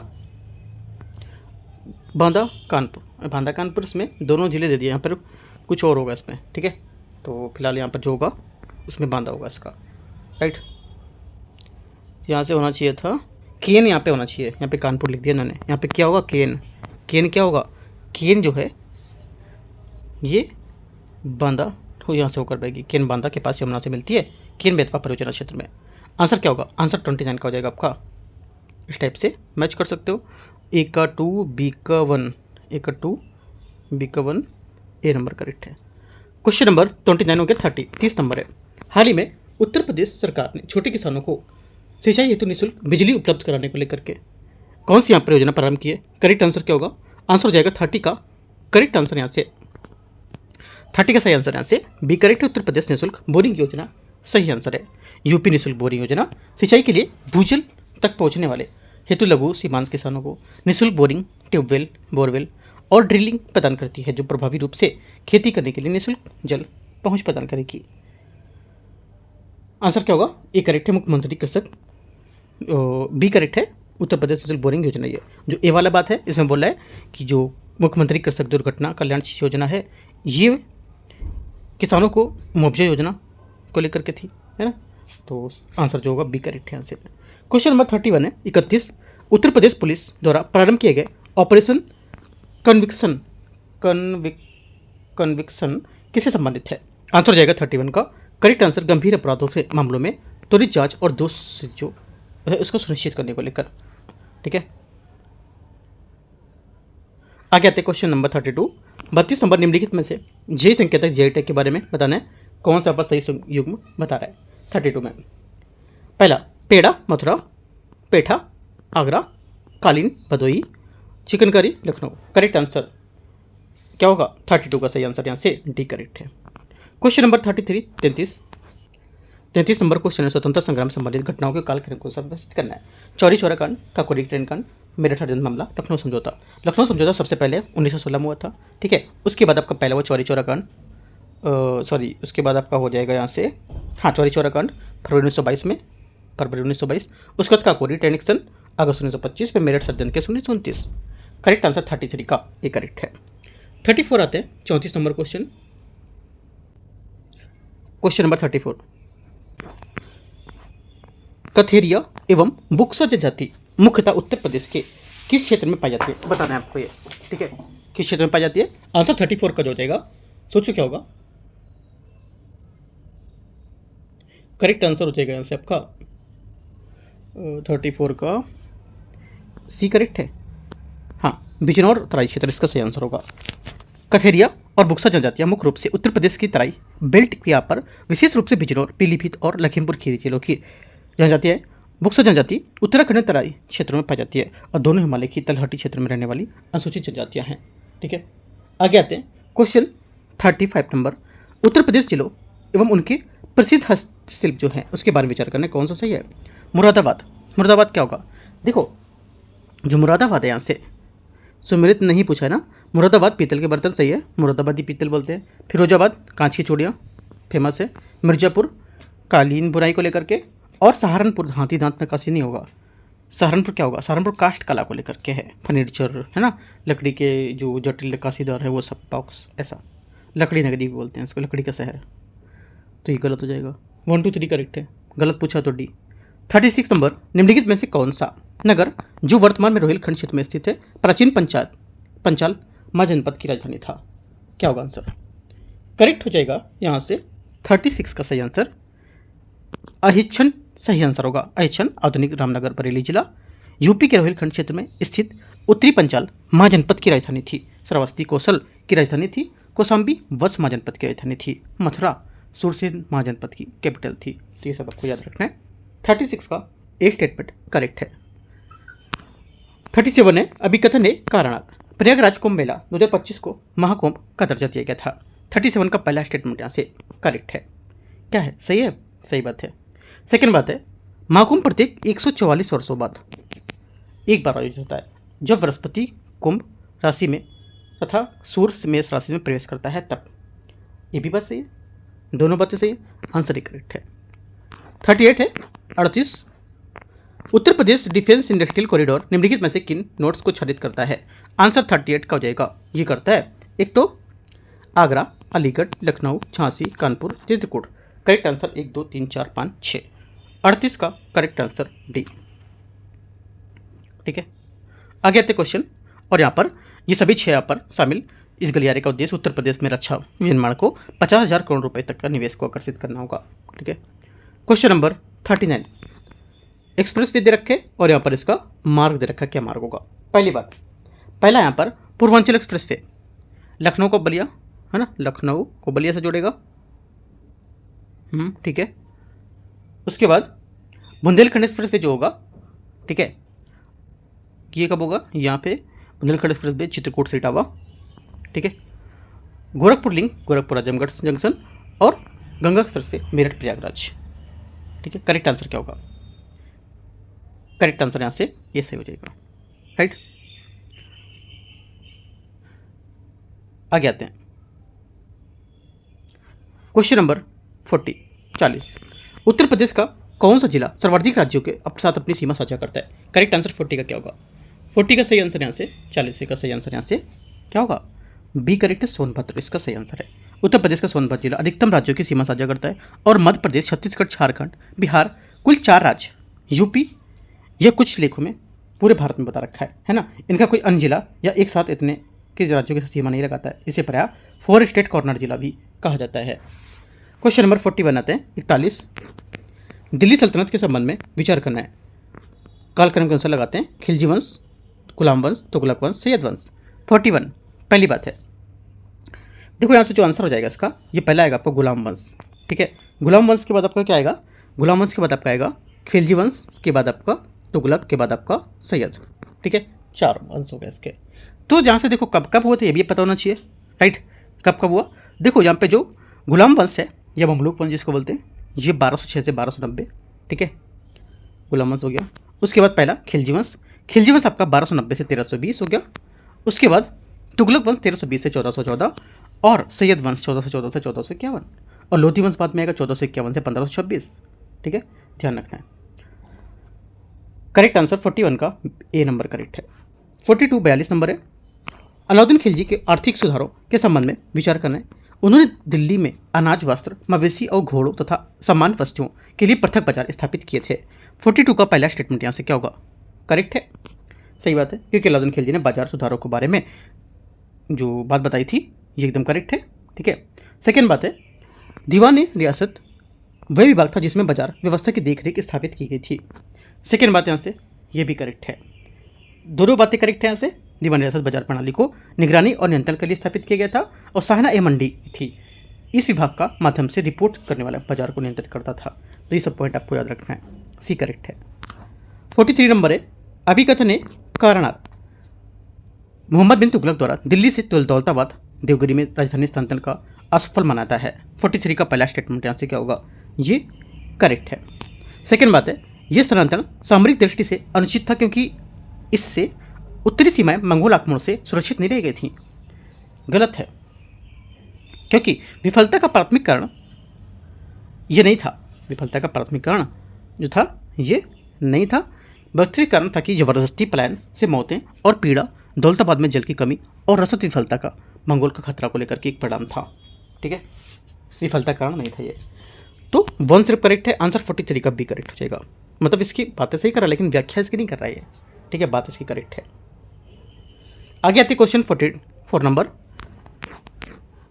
बांदा कानपुर। इसमें दोनों जिले दे दिए, यहाँ पर कुछ और होगा इसमें। ठीक है। तो फिलहाल यहाँ पर जो होगा उसमें बांदा होगा इसका। राइट। यहाँ से होना चाहिए था केन, यहाँ पे होना चाहिए। यहाँ पे कानपुर लिख दिया इन्होंने, यहाँ पे क्या होगा? केन क्या होगा? केन जो है ये बांदा हो, यहाँ से होकर पाएगी। केन बांदा के पास यमुना से मिलती है, केन बेतवा परियोजना क्षेत्र में। आंसर क्या होगा? आंसर 29 का हो जाएगा आपका। इस टाइप से मैच कर सकते हो। ए का 2, बी का 1, ए का 2, बी का 1, ए नंबर करेक्ट है। क्वेश्चन नंबर 29 हो गया। 30 नंबर है। हाल ही में उत्तर प्रदेश सरकार ने छोटे किसानों को सिंचाई हेतु निःशुल्क बिजली उपलब्ध कराने को लेकर के कौन सी यहाँ पर योजना प्रारंभ की है? करेक्ट आंसर क्या होगा? आंसर हो जाएगा 30 का करेक्ट आंसर यहाँ से 30 का सही आंसर यहाँ से बी करेक्ट है। उत्तर प्रदेश निःशुल्क बोरिंग योजना सही आंसर है। यूपी निःशुल्क बोरिंग योजना सिंचाई के लिए भूजल तक पहुंचने वाले हेतु लघु सीमांत किसानों को निःशुल्क बोरिंग, ट्यूबवेल, बोरवेल और ड्रिलिंग प्रदान करती है, जो प्रभावी रूप से खेती करने के लिए निःशुल्क जल पहुंच प्रदान करेगी। आंसर क्या होगा? ए करेक्ट है। मुख्यमंत्री कृषक बी करेक्ट है। उत्तर प्रदेश निःशुल्क बोरिंग योजना ये जो ए वाला बात है, इसमें बोल रहा है कि जो मुख्यमंत्री कृषक दुर्घटना कल्याण योजना है ये किसानों को मुआवजा योजना को लेकर के थी, है ना। तो आंसर जो होगा बी करेक्ट है यहाँ से। क्वेश्चन नंबर 31 है। 31 उत्तर प्रदेश पुलिस द्वारा प्रारंभ किए गए ऑपरेशन कन्विक्शन किससे संबंधित है? आंसर हो जाएगा 31 का करेक्ट आंसर गंभीर अपराधों से मामलों में त्वरित जांच और दोष जो है उसको सुनिश्चित करने को लेकर। ठीक है, आगे आते क्वेश्चन नंबर 32। 32 नंबर निम्नलिखित में से जे संकेतक जे टैग के बारे में बताना है, कौन सा पर सही युग्म बता रहा है 32 में। पहला पेड़ा मथुरा, पेठा आगरा, कालीन भदोई, चिकनकारी लखनऊ। करेक्ट आंसर क्या होगा? 32 का सही आंसर यहाँ से डी करेक्ट है। क्वेश्चन नंबर 33 नंबर क्वेश्चन है स्वतंत्रता संग्राम संबंधित घटनाओं के कालक्रम को संदर्भित करना है। चौरी चौरा कांड, काकोरी ट्रेन कांड, मेरठ हड़ताल मामला, लखनऊ समझौता। लखनऊ समझौता सबसे पहले 1916 में हुआ था। ठीक है, उसके बाद आपका पहला हुआ चौरी चौरा कांड, उसके बाद आपका हो जाएगा यहाँ से चौरी चौरा कांड फरवरी 1922। उसके बाद काकोरी ट्रेन एक्शन अगस्त 1925 में, मेरठ षड्यंत्र केस 1929। करेक्ट आंसर 33 का ए करेक्ट है। 34 आते हैं 34 नंबर क्वेश्चन नंबर 34। कथेरिया एवं बुक्सा जनजाति मुख्यतः उत्तर प्रदेश के किस क्षेत्र में पाई जाती है? बताना है आपको ये। ठीक है, किस क्षेत्र में पाई जाती है? आंसर 34 का जो हो जाएगा, सोचो क्या होगा? करेक्ट आंसर हो जाएगा यहाँ से आपका 34 का सी करेक्ट है। बिजनौर तराई क्षेत्र इसका सही आंसर होगा। कथेरिया और बुक्सा जनजातियां मुख्य रूप से उत्तर प्रदेश की तराई बेल्ट के यहाँ पर विशेष रूप से बिजनौर, पीलीभीत और लखीमपुर खीरी जिलों की जनजाति है। बुक्सा जनजाति उत्तराखंड तराई क्षेत्रों में पाई जाती है और दोनों हिमालय की तलहटी क्षेत्र में रहने वाली अनुसूचित जनजातियां हैं। ठीक है, आगे आते हैं क्वेश्चन 35 नंबर। उत्तर प्रदेश जिलों एवं उनके प्रसिद्ध हस्तशिल्प जो है उसके बारे में विचार करना कौन सा सही है? मुरादाबाद क्या होगा? देखो जो मुरादाबाद है यहाँ से सुमिरित नहीं पूछा है ना। मुरादाबाद पीतल के बर्तन सही है, मुरादाबादी पीतल बोलते हैं। फिरोजाबाद कांच की चूड़ियाँ फेमस है। मिर्जापुर कालीन बुनाई को लेकर के, और सहारनपुर हाथी दांत नक्काशी नहीं होगा। सहारनपुर क्या होगा? सहारनपुर कास्ट कला को लेकर के है, फर्नीचर है ना, लकड़ी के जो जटिल नक्काशीदार है वो सब बॉक्स, ऐसा लकड़ी नगरी भी बोलते हैं इसको, लकड़ी का शहर। तो ये गलत हो जाएगा। 1 2 3 करेक्ट है, गलत पूछा तो डी। 36 नंबर निम्नलिखित में से कौन सा नगर जो वर्तमान में रोहिलखंड क्षेत्र में स्थित है प्राचीन पंचाल माँ जनपद की राजधानी था? क्या होगा आंसर? करेक्ट हो जाएगा यहाँ से 36 का सही आंसर अहिच्छन सही आंसर होगा। अहिच्छन आधुनिक रामनगर बरेली जिला यूपी के रोहिलखंड क्षेत्र में स्थित उत्तरी पंचाल माँ जनपद की राजधानी थी। श्रावस्ती कौशल की राजधानी थी। कौशाम्बी वत्स माँ जनपद की राजधानी थी। मथुरा सुरसेन माँ जनपद की कैपिटल थी। तो ये सब आपको याद रखना है। 36 का ए स्टेटमेंट करेक्ट है। 37 है अभिकथन है कारणार्थ प्रयागराज कुंभ मेला 2025 को महाकुंभ का दर्जा दिया गया था। 37 का पहला स्टेटमेंट यहाँ से करेक्ट है। क्या है? सही है, सही बात है। सेकंड बात है महाकुंभ प्रत्येक 144 वर्षों बाद एक बार आयोजित होता है, जब बृहस्पति कुंभ राशि में तथा सूर्य मेष राशि में प्रवेश करता है तब। ये भी बात सही है, दोनों बातें सही है, आंसर ही करेक्ट है। 38 है 38 Uttar Pradesh defence industrial corridor निम्नलिखित में से किन नोट्स को आच्छादित करता है? आंसर 38 का हो जाएगा। ये करता है एक तो आगरा, अलीगढ़, लखनऊ, झांसी, कानपुर, चित्रकूट। Correct answer 1 2 3 4 5 6। 38 का करेक्ट आंसर डी। ठीक है, आगे आते क्वेश्चन, और यहाँ पर ये सभी 6 यहाँ पर शामिल। इस गलियारे का उद्देश्य उत्तर प्रदेश में रक्षा निर्माण को 50,000 करोड़ रुपए तक का निवेश को आकर्षित करना होगा। ठीक है, क्वेश्चन नंबर 39 एक्सप्रेस वे दे रखे और यहाँ पर इसका मार्ग दे रखा, क्या मार्ग होगा। पहली बात, पहला यहाँ पर पूर्वांचल एक्सप्रेस वे, लखनऊ को बलिया, है ना, लखनऊ को बलिया से जोड़ेगा, ठीक है। उसके बाद बुंदेलखंड एक्सप्रेस वे जो होगा, ठीक है, ये कब होगा, यहाँ पे बुंदेलखंड एक्सप्रेस वे चित्रकूट से इटावा, ठीक है। गोरखपुर लिंक गोरखपुर आजमगढ़ जंक्शन और गंगा एक्सप्रेस वे मेरठ प्रयागराज, ठीक है। करेक्ट आंसर क्या होगा, करेक्ट आंसर यहाँ से ये सही हो जाएगा, राइट। आगे आते हैं, क्वेश्चन नंबर 40। उत्तर प्रदेश का कौन सा जिला सर्वाधिक राज्यों के साथ अपनी सीमा साझा करता है। करेक्ट आंसर 40 का क्या होगा, 40 का सही आंसर यहाँ से, 40 का सही आंसर यहाँ से क्या होगा, बी करेक्ट है, सोनभद्र इसका सही आंसर है। उत्तर प्रदेश का सोनभद्र जिला अधिकतम राज्यों की सीमा साझा करता है और मध्य प्रदेश, छत्तीसगढ़, झारखंड, बिहार, कुल 4 राज्य, यूपी, यह कुछ लेखों में पूरे भारत में बता रखा है ना। इनका कोई अन्य जिला या एक साथ इतने के राज्यों की सीमा नहीं लगाता है, इसे प्रायः 4 स्टेट कॉर्नर जिला भी कहा जाता है। क्वेश्चन नंबर 41 आते हैं, 41। दिल्ली सल्तनत के संबंध में विचार करना है। कालक्रम के अनुसार लगाते हैं, खिलजी वंश, गुलाम वंश, तुगलक वंश, सैयद वंश। 41 पहली बात है, देखो यहाँ से जो आंसर हो जाएगा इसका, ये पहला आएगा आपको गुलाम वंश, ठीक है। गुलाम वंश के बाद आपका क्या आएगा, गुलाम वंश के बाद आपका आएगा खिलजी वंश, के बाद आपका तुगलक, के बाद आपका सैयद, ठीक है। 4 वंश हो गए इसके। तो जहाँ से देखो कब कब हुए थे ये भी पता होना चाहिए, राइट। कब कब हुआ, देखो यहाँ पे जो गुलाम वंश है या ममलूक वंश जिसको बोलते हैं, ये 1206 से 1290, ठीक है, गुलाम वंश हो गया। उसके बाद पहला खिलजी वंश, खिलजी वंश आपका 1290 से 1320 हो गया। उसके बाद तुगलक वंश 1320 से 1414 और सैयद वंश 1414 से 1451 और लोधी वंश बाद में आएगा 1451 से 1526, ठीक है, ध्यान रखना है। करेक्ट आंसर 41 का ए नंबर करेक्ट है। 42 42 नंबर है, अलाउद्दीन खिलजी के आर्थिक सुधारों के संबंध में विचार करना है। उन्होंने दिल्ली में अनाज, वस्त्र, मवेशी और घोड़ों तथा सामान्य वस्तुओं के लिए पृथक बाजार स्थापित किए थे। 42 का पहला स्टेटमेंट यहाँ से क्या होगा, करेक्ट है, सही बात है, क्योंकि अलाउद्दीन खिलजी ने बाजार सुधारों के बारे में जो बात बताई थी ये एकदम करेक्ट है, ठीक है। सेकेंड बात है, दीवानी रियासत वह विभाग था जिसमें बाजार व्यवस्था की देखरेख स्थापित की गई थी। सेकेंड बात यहाँ से ये भी करेक्ट है, दोनों बातें करेक्ट है। यहाँ से दीवानी रियासत बाजार प्रणाली को निगरानी और नियंत्रण के लिए स्थापित किया गया था और साहना ए मंडी थी, इस विभाग का माध्यम से रिपोर्ट करने वाला बाजार को नियंत्रित करता था। तो ये सब पॉइंट आपको याद रखना है, सी करेक्ट है। 43 नंबर है, अभिकथन है कारणार मोहम्मद बिन तुगलक द्वारा दिल्ली से दौलताबाद देवगिरी में राजधानी स्थानांतरण का असफल मनाता है। 43 का पहला स्टेटमेंट यहाँ से क्या होगा, ये करेक्ट है। सेकेंड बात है, यह स्थानांतरण सामरिक दृष्टि से अनुचित था क्योंकि इससे उत्तरी सीमाएं मंगोल आक्रमण से सुरक्षित नहीं रह गई थी। गलत है, क्योंकि विफलता का प्राथमिक कारण ये नहीं था, विफलता का प्राथमिक कारण जो था ये नहीं था, वास्तविक कारण था कि जबरदस्ती पलायन से मौतें और पीड़ा, दौलताबाद में जल की कमी और रसद विफलता का मंगोल का खतरा को लेकर के एक परिणाम था, ठीक है, विफलता कारण नहीं था ये। तो 1 सिर्फ करेक्ट है, आंसर 43 का भी करेक्ट हो जाएगा। मतलब इसकी बातें सही कर रहा है लेकिन व्याख्या इसकी नहीं कर रहा है, ठीक है, बात इसकी करेक्ट है। आगे आते क्वेश्चन 44 नंबर,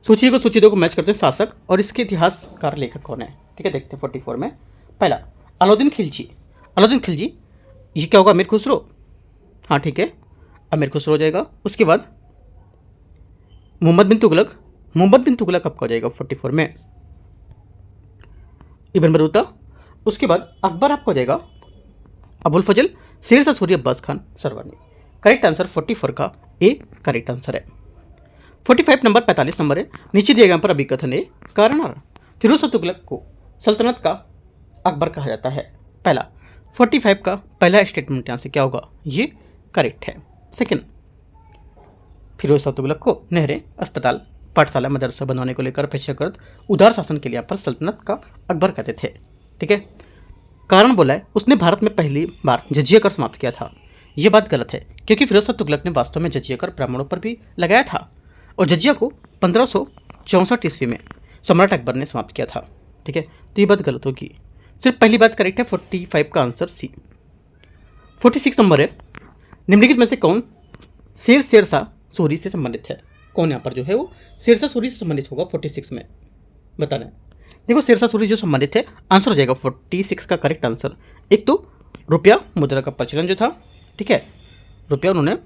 सूची को सूची 2 को मैच करते हैं, शासक और इसके इतिहासकार लेखक कौन है, ठीक है, देखते हैं 44 में। पहला अलाउद्दीन खिलजी, अलाउद्दीन खिलजी ये क्या होगा, अमीर खुसरो, हाँ ठीक है, अमीर खुसरो हो जाएगा। उसके बाद मोहम्मद बिन तुगलक, मोहम्मद बिन तुगलक आपका हो जाएगा 44 में, इब्न बतूता। उसके बाद अकबर आपका हो जाएगा अबुल फजल, शेर शाह सूरी, अब्बास खान सरवनी। करेक्ट आंसर 44 का ए करेक्ट आंसर है। 45 नंबर 45 नंबर है, नीचे दिए गए पर अभिकथन है कारणार फिरोज शाह तुगलक को सल्तनत का अकबर कहा जाता है। पहला 45 का पहला स्टेटमेंट यहाँ से क्या होगा, ये करेक्ट है। सेकेंड, फिरोज शाह तुगलक को नहरें, अस्पताल, पाठशाला, मदरसा बनवाने को लेकर पेशेकृत उदार शासन के लिए यहाँ पर सल्तनत का अकबर कहते थे, ठीक है। कारण बोला है उसने भारत में पहली बार जजिया कर समाप्त किया था, ये बात गलत है क्योंकि फिरोज शाह तुगलक ने वास्तव में जजिया कर ब्राह्मणों पर भी लगाया था और जजिया को 1564 ईस्वी में सम्राट अकबर ने समाप्त किया था, ठीक है, तो ये बात गलत होगी। सिर्फ पहली बात करेक्ट है, 45 का आंसर सी। 46 नंबर है, निम्नलिखित में से कौन शेर शाह सूरी से संबंधित है, कौन यहाँ पर जो है वो शेर शाह सूरी से संबंधित होगा 46 में, बताना है। देखो शेर शाह सूरी जो संबंधित है, आंसर हो जाएगा 46 का करेक्ट आंसर। एक तो रुपया मुद्रा का प्रचलन जो था, ठीक है, रुपया उन्होंने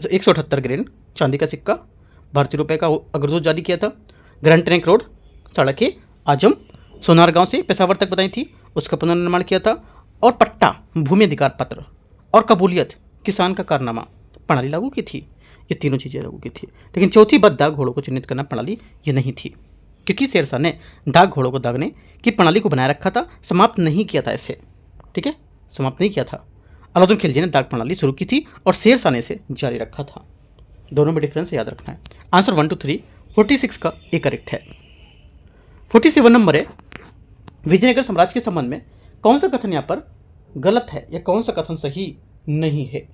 178 ग्रेन चांदी का सिक्का भारतीय रुपये का अग्रदूत जारी किया था। ग्रैंड ट्रंक रोड सड़कें आजम सोनार गांव से पेशावर तक बताई थी, उसका पुनर्निर्माण किया था। और पट्टा भूमि अधिकार पत्र और कबूलियत किसान का कारनामा प्रणाली लागू की थी। ये तीनों चीज़ें लागू की थी। लेकिन चौथी बात दाग घोड़ों को चिन्हित करना प्रणाली ये नहीं थी, क्योंकि शेरशाह ने दाग घोड़ों को दागने की प्रणाली को बनाए रखा था, समाप्त नहीं किया था इसे, ठीक है, समाप्त नहीं किया था। अलाउद्दीन खिलजी ने दाग प्रणाली शुरू की थी और शेरशाह ने इसे जारी रखा था। दोनों में डिफरेंस याद रखना है। आंसर 1 2 3 46 का ए करेक्ट है। 47 नंबर है, विजयनगर साम्राज्य के संबंध में कौन सा कथन यहाँ पर गलत है या कौन सा कथन सही नहीं है?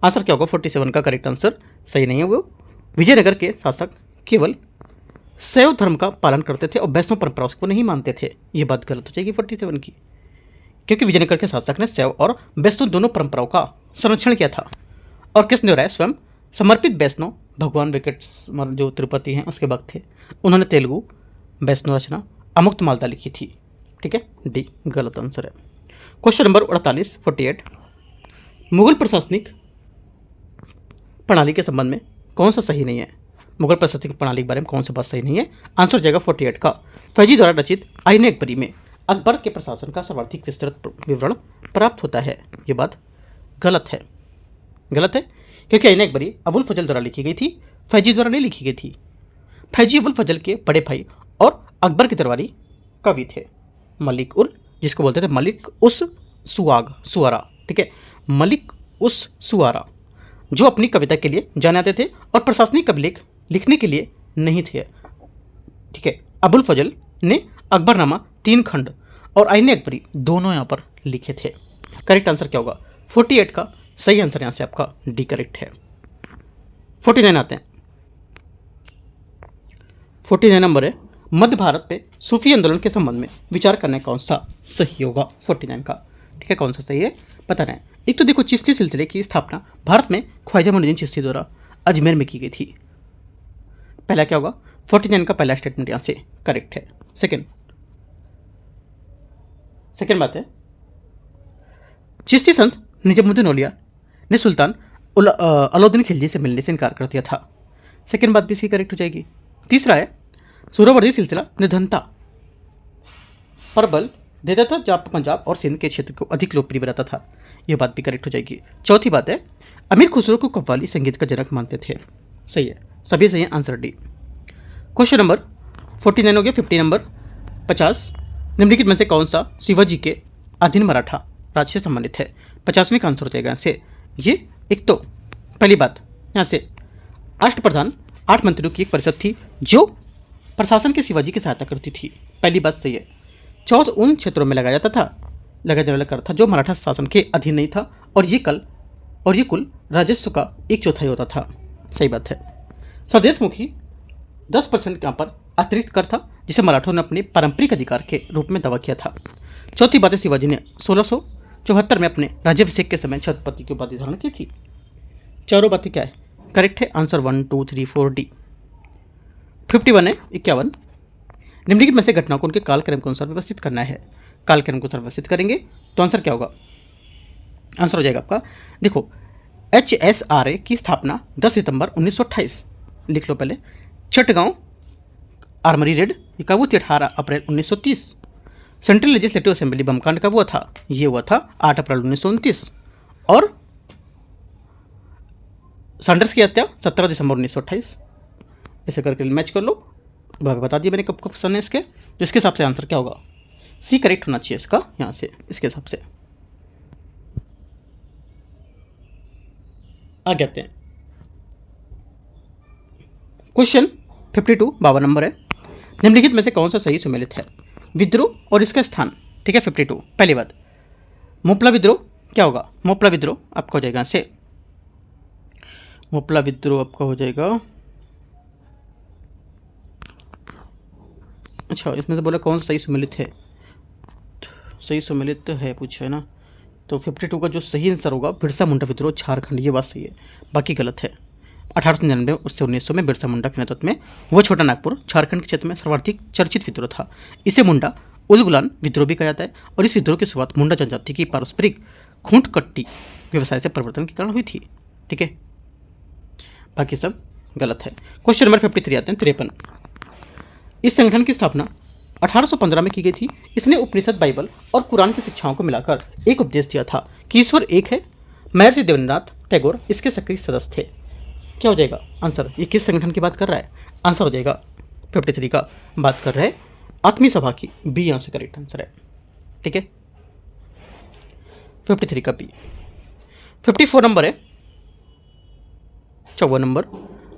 आंसर क्या होगा? 47 का करेक्ट आंसर सही नहीं है। वो विजयनगर के शासक केवल शैव धर्म का पालन करते थे और वैष्णव परंपराओं को नहीं मानते थे। ये बात गलत हो जाएगी 47 की, क्योंकि विजयनगर के शासक ने शैव और वैष्णव दोनों परंपराओं का संरक्षण किया था। और कृष्णदेवराय स्वयं समर्पित वैष्णव भगवान वेंकट जो तिरुपति हैं उसके भक्त थे। उन्होंने तेलुगु वैष्णव रचना अमुक्त मालदा लिखी थी, ठीक है, डी गलत आंसर है। क्वेश्चन नंबर 48 मुगल प्रशासनिक प्रणाली के संबंध में कौन सा सही नहीं है? मुगल प्रशासनिक प्रणाली के बारे में कौन सा बात सही नहीं है? आंसर हो जाएगा 48 का। फैजी द्वारा रचित आईने अकबरी में अकबर के प्रशासन का सर्वाधिक विस्तृत विवरण प्राप्त होता है। ये बात गलत है, गलत है, क्योंकि आईने अकबरी अबुल फजल द्वारा लिखी गई थी, फैजी द्वारा नहीं लिखी गई थी। फैजी अबुल फजल के बड़े भाई और अकबर के दरबारी कवि थे। मलिक उल, जिसको बोलते थे मलिक उस सुआरा, ठीक है, मलिक उस सुआरा, जो अपनी कविता के लिए जाने जाते थे और प्रशासनिक अभिलेख लिखने के लिए नहीं थे, ठीक है। अबुल फजल ने अकबरनामा 3 खंड और आईने अकबरी दोनों यहाँ पर लिखे थे। करेक्ट आंसर क्या होगा? 48 का सही आंसर यहाँ से आपका डी करेक्ट है। 49 आते हैं। 49 नंबर है, मध्य भारत पे सूफी आंदोलन के संबंध में विचार करने कौन सा सही होगा? 49 का, ठीक है, कौन सा सही है बताना है। एक तो देखो, चिश्ती सिलसिले की स्थापना भारत में ख्वाजा मोइनुद्दीन चिश्ती द्वारा अजमेर में की गई थी। पहला क्या होगा? 49 का पहला स्टेटमेंट यहाँ से करेक्ट है। सेकेंड बात है, चिश्ती संत निजामुद्दीन औलिया ने सुल्तान अलाउद्दीन खिलजी से मिलने से इनकार कर दिया था। सेकेंड बात भी इसकी करेक्ट हो जाएगी। तीसरा है, सुहरावर्दी सिलसिला निर्धनता पर बल देता था, जहाँ पंजाब और सिंध के क्षेत्र को अधिक लोकप्रिय बनाता था। यह बात भी करेक्ट हो जाएगी। चौथी बात है, अमीर खुसरो को कव्वाली संगीत का जनक मानते थे। सही है, सभी सही है, आंसर डी। क्वेश्चन नंबर 49 हो गया। 50 नंबर 50 निम्नलिखित में से कौन सा शिवाजी के अधीन मराठा राज्य से संबंधित है? 50वें का आंसर हो जाएगा यहाँ से। ये एक तो पहली बात यहाँ से, अष्टप्रधान 8 मंत्रियों की एक परिषद थी जो प्रशासन के शिवाजी की सहायता करती थी। पहली बात सही है। चौथ उन क्षेत्रों में लगाया जाने वाला कर था जो मराठा शासन के अधीन नहीं था, और ये कुल राजस्व का 1/4 होता था। सही बात है। स्वदेशमुखी 10% यहाँ पर अतिरिक्त कर था, जिसे मराठों ने अपने पारंपरिक अधिकार के रूप में दावा किया था। चौथी बात है, शिवाजी ने 1674 में अपने राज्याभिषेक के समय छत्रपति की उपाधि धारण की थी। चारों बातें क्या है? करेक्ट है, आंसर 1 2 3 4 डी। 51 है 51 निम्नलिखित में से घटनाओं को उनके कालक्रम के अनुसार व्यवस्थित करना है। कालक्रम के अनुसार व्यवस्थित करेंगे तो आंसर क्या होगा? आंसर हो जाएगा आपका, देखो, HSRA की स्थापना 10 सितंबर 1928, लिख लो पहले। चटगांव आर्मरी रेड ये कब हुई थी? 18 अप्रैल 1930। सेंट्रल लेजिस्लेटिव असेंबली बमकांड कब हुआ था? ये हुआ था 8 अप्रैल 1929। और सैंडर्स की हत्या 17 दिसंबर 1928। ऐसे करके मैच कर लो, बता दिया मैंने कब कब सन है इसके। तो इसके हिसाब से आंसर क्या होगा? सी करेक्ट होना चाहिए इसका, यहाँ से इसके हिसाब से। आगे आते हैं। क्वेश्चन 52 52 नंबर है, निम्नलिखित में से कौन सा सही सुमेलित है? विद्रोह और इसका स्थान, ठीक है। 52 पहली बात, मोपला विद्रोह क्या होगा? मोपला विद्रोह आपका हो जाएगा यहाँ से, मोपला विद्रोह आपका हो जाएगा, अच्छा इसमें से बोला कौन सा सही सुमेलित है? सही सुमेलित है पूछा है ना, तो 52 का जो सही आंसर होगा बिरसा मुंडा विद्रोह झारखंड, ये बात सही है, बाकी गलत है। 1899 से 1900 में बिरसा मुंडा के नेतृत्व में वो छोटा नागपुर झारखंड के क्षेत्र में सर्वाधिक चर्चित विद्रोह था। इसे मुंडा उलगुलान विद्रोह भी कहा जाता है और इस विद्रोह की शुरुआत मुंडा जनजाति की पारस्परिक खूंट कट्टी व्यवसाय से परिवर्तन के कारण हुई थी। ठीक है, बाकी सब गलत है। क्वेश्चन नंबर 53 आते हैं 53। इस संगठन की स्थापना 1815 में की गई थी। इसने उपनिषद, बाइबल और कुरान की शिक्षाओं को मिलाकर एक उपदेश दिया था कि ईश्वर एक है। महर्षि देवेंद्रनाथ टैगोर इसके सक्रिय सदस्य थे। क्या हो जाएगा आंसर? ये किस संगठन की बात कर रहा है? आंसर हो जाएगा 53 का बात कर रहे हैं आत्मीय सभा की। बी यहाँ से करेक्ट आंसर है। ठीक है, 53 का बी। 54 नंबर है 54 नंबर।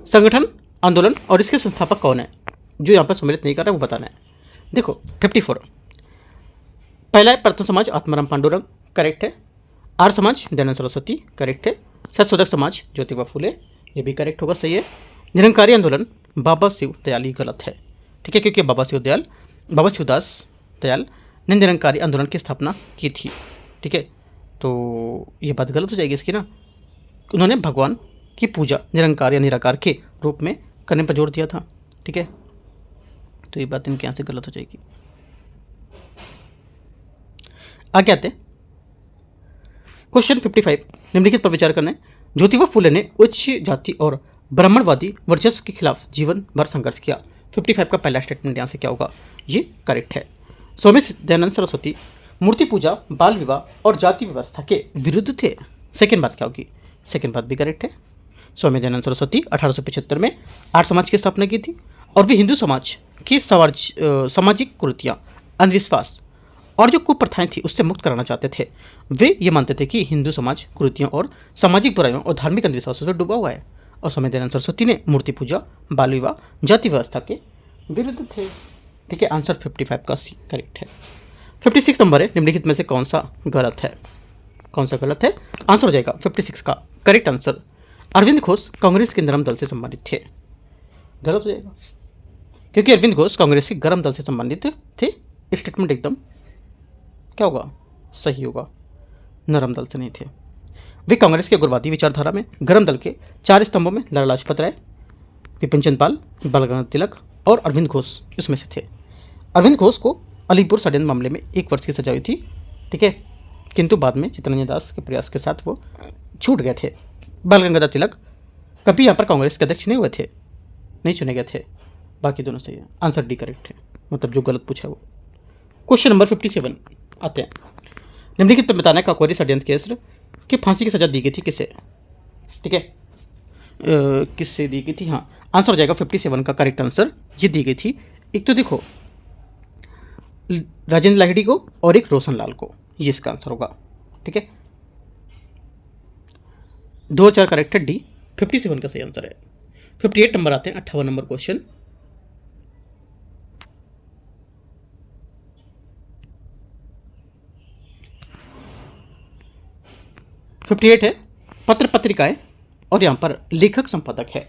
संगठन, आंदोलन और इसके संस्थापक कौन है? जो यहाँ पर सम्मिलित नहीं कर रहा है वो बताना है। देखो 54 पहला है प्रथम समाज आत्माराम पांडुरंग, करेक्ट है। आर्य समाज दयानंद सरस्वती, करेक्ट है। सत्यशोधक समाज ज्योतिबा फुले, ये भी करेक्ट होगा, सही है। निरंकारी आंदोलन बाबा शिव दयाल, ये गलत है। ठीक है, क्योंकि बाबा शिवदास दयाल ने निरंकारी आंदोलन की स्थापना की थी। ठीक है, तो ये बात गलत हो जाएगी इसकी ना। उन्होंने भगवान की पूजा निरंकार या निराकार के रूप में करने पर जोर दिया था। ठीक है, तो ये बात इनके यहाँ से गलत हो जाएगी। आगे आते हैं क्वेश्चन 55। निम्नलिखित पर विचार करना है। ज्योतिबा फुले ने उच्च जाति और ब्राह्मणवादी वर्चस्व के खिलाफ जीवन भर संघर्ष किया। 55 का पहला स्टेटमेंट यहाँ से क्या होगा? ये करेक्ट है। स्वामी दयानंद सरस्वती मूर्ति पूजा, बाल विवाह और जाति व्यवस्था के विरुद्ध थे। सेकेंड बात क्या होगी? सेकेंड बात भी करेक्ट है। स्वामी दयानंद सरस्वती 1875 में आर्य समाज की स्थापना की थी और वे हिंदू समाज की सामाजिक कुरीतियाँ, अंधविश्वास और जो कुप्रथाएं थी उससे मुक्त कराना चाहते थे। वे ये मानते थे कि हिंदू समाज कुरीतियों और सामाजिक बुराइयों और धार्मिक अंधविश्वासों से डूबा हुआ है। और स्वामी दयानंद सरस्वती ने मूर्ति पूजा, बाल विवाह, जाति व्यवस्था के विरुद्ध थे। ठीक है, आंसर 55 का सी करेक्ट है। 56 नंबर है। निम्नलिखित में से कौन सा गलत है? कौन सा गलत है? आंसर हो जाएगा 56 का करेक्ट आंसर। अरविंद घोष कांग्रेस के नरम दल से संबंधित थे। गलत हो जाएगा, क्योंकि अरविंद घोष कांग्रेस के गरम दल से संबंधित थे। स्टेटमेंट एकदम क्या होगा? सही होगा, नरम दल से नहीं थे। वे कांग्रेस के उग्रवादी विचारधारा में गरम दल के 4 स्तंभों में लाला लाजपत राय, विपिन चंद्र पाल, बाल गंगाधर तिलक और अरविंद घोष इसमें से थे। अरविंद घोष को अलीपुर षड्यंत्र मामले में 1 वर्ष की सजा हुई थी। ठीक है, किंतु बाद में चित्तरंजन दास के प्रयास के साथ वो छूट गए थे। बाल गंगाधर तिलक कभी यहाँ पर कांग्रेस के अध्यक्ष नहीं हुए थे, नहीं चुने गए थे। बाकी दोनों सही है, आंसर डी करेक्ट है, मतलब जो गलत पूछा वो। क्वेश्चन नंबर 57 आते हैं। निम्नलिखित पर बताना है काकोरी षड्यंत्र केस की फांसी की सजा दी गई थी किसे? ठीक है, किससे दी गई थी? हाँ, आंसर हो जाएगा 57 का करेक्ट आंसर। ये दी गई थी, एक तो देखो राजेंद्र लाहिड़ी को और एक रोशन लाल को, ये इसका आंसर होगा। ठीक है, 2 और 4 करेक्ट है, डी 57 का सही आंसर है। 58 नंबर आते हैं, 58 नंबर क्वेश्चन। है पत्र पत्रिकाएं और यहाँ पर लेखक संपादक है।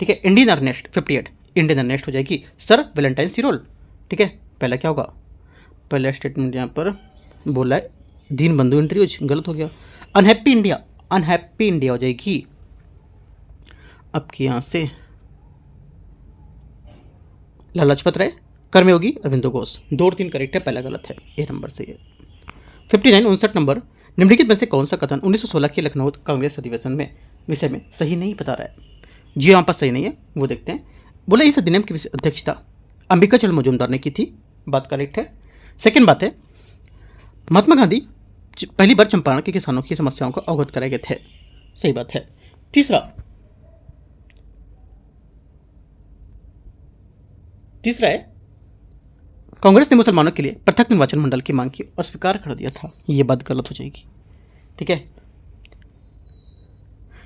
ठीक है, इंडियन अर्नेस्ट 58 इंडियन अर्नेस्ट हो जाएगी सर वैलेंटाइन सिरोल। ठीक है, पहला क्या होगा? पहला स्टेटमेंट यहाँ पर बोला है दीन बंधु इंटरव्यूज, गलत हो गया। अनहैप्पी इंडिया हो जाएगी आपकी यहाँ से लाला लाजपत राय, कर्मयोगी अरविंदो घोष। 2 और 3 करेक्ट है, पहला गलत है, ए नंबर सही है। 59 नंबर। निम्नलिखित में से कौन सा कथन 1916 के लखनऊ कांग्रेस अधिवेशन में विषय में सही नहीं बता रहा है? जो यहाँ पर सही नहीं है वो देखते हैं। बोले इस अधिनियम की अध्यक्षता अंबिका चंद्र मजूमदार ने की थी, बात करेक्ट है। सेकेंड बात है महात्मा गांधी पहली बार चंपारण के किसानों की समस्याओं को अवगत कराए गए थे, सही बात है। तीसरा है कांग्रेस ने मुसलमानों के लिए पृथक निर्वाचन मंडल की मांग की और स्वीकार कर दिया था, ये बात गलत हो जाएगी। ठीक है,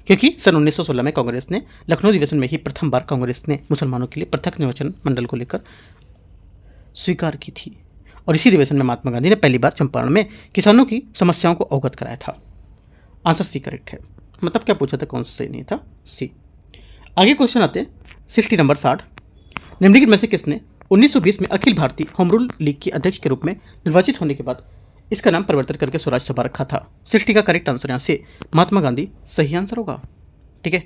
क्योंकि सन 1916 में कांग्रेस ने लखनऊ अधिवेशन में ही प्रथम बार कांग्रेस ने मुसलमानों के लिए पृथक निर्वाचन मंडल को लेकर स्वीकार की थी और इसी अधिवेशन में महात्मा गांधी ने पहली बार चंपारण में किसानों की समस्याओं को अवगत कराया था। आंसर सी करेक्ट है, मतलब क्या पूछा था, कौन सा सही नहीं था? सी। आगे क्वेश्चन आते हैं 60 नंबर 60। निम्नलिखित में से किसने 1920 में Akhil Bharatiya home rule league के अध्यक्ष के रूप में निर्वाचित होने के बाद इसका नाम परिवर्तन करके स्वराज सभा रखा था? 60 का करेक्ट आंसर यहाँ से महात्मा गांधी सही आंसर होगा। ठीक है,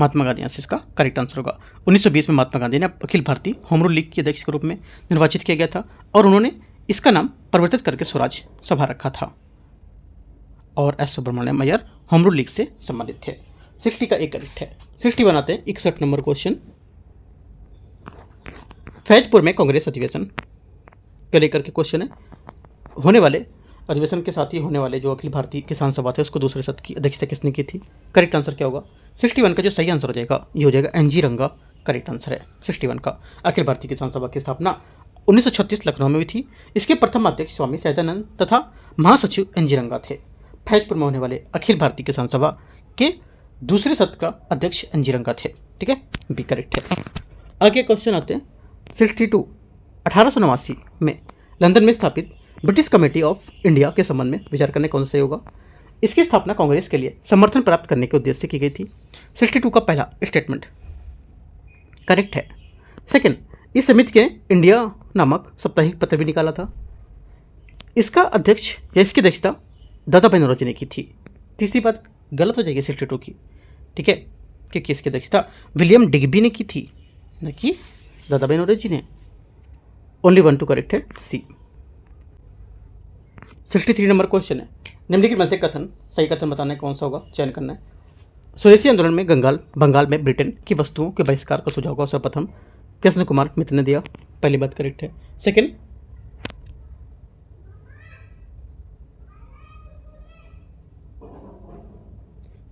महात्मा गांधी यहाँ से इसका करेक्ट आंसर होगा। 1920 में महात्मा गांधी ने Akhil Bharatiya home rule league के अध्यक्ष के रूप में निर्वाचित किया गया था और उन्होंने इसका नाम परिवर्तित करके स्वराज सभा रखा था। और S Subramaniam Iyer home rule league से संबंधित थे। 60 का एक करेक्ट है। 61 बनाते हैं 61 नंबर क्वेश्चन। फैजपुर में कांग्रेस अधिवेशन को लेकर के क्वेश्चन है। होने वाले अधिवेशन के साथ ही होने वाले जो अखिल भारतीय किसान सभा थे उसको दूसरे सत्र की अध्यक्षता किसने की थी? करेक्ट आंसर क्या होगा? 61 का जो सही आंसर हो जाएगा ये हो जाएगा एनजी रंगा। करेक्ट आंसर है 61 का। अखिल भारतीय किसान सभा की स्थापना 1936 लखनऊ में हुई थी। इसके प्रथम अध्यक्ष स्वामी सहजानंद तथा महासचिव एनजी रंगा थे। फैजपुर में होने वाले अखिल भारतीय किसान सभा के दूसरे सत्र का अध्यक्ष एनजी रंगा थे। ठीक है, बी करेक्ट है। आगे क्वेश्चन आते हैं 62। 1889 में लंदन में स्थापित ब्रिटिश कमेटी ऑफ इंडिया के संबंध में विचार करने कौन सा सही होगा? इसकी स्थापना कांग्रेस के लिए समर्थन प्राप्त करने के उद्देश्य से की गई थी। 62 का पहला स्टेटमेंट करेक्ट है। सेकंड, इस समिति के इंडिया नामक साप्ताहिक पत्र भी निकाला था। इसका अध्यक्ष या इसकी अध्यक्षता दादा भाई नौरोजी ने की थी। तीसरी बात गलत हो जाएगी 62 की। ठीक है, क्योंकि इसकी अध्यक्षता विलियम डिग्बी ने की थी, न कि दादा भाई नौरोजी ने। ओनली 1 टू करेक्ट है, सी। 63 नंबर क्वेश्चन है। निम्नलिखित में से कथन सही कथन बताना है कौन सा होगा, चयन करना है। स्वदेशी आंदोलन में बंगाल में ब्रिटेन की वस्तुओं के बहिष्कार का सुझाव का सर्वप्रथम कृष्ण कुमार मित्र ने दिया। पहली बात करेक्ट है। सेकंड,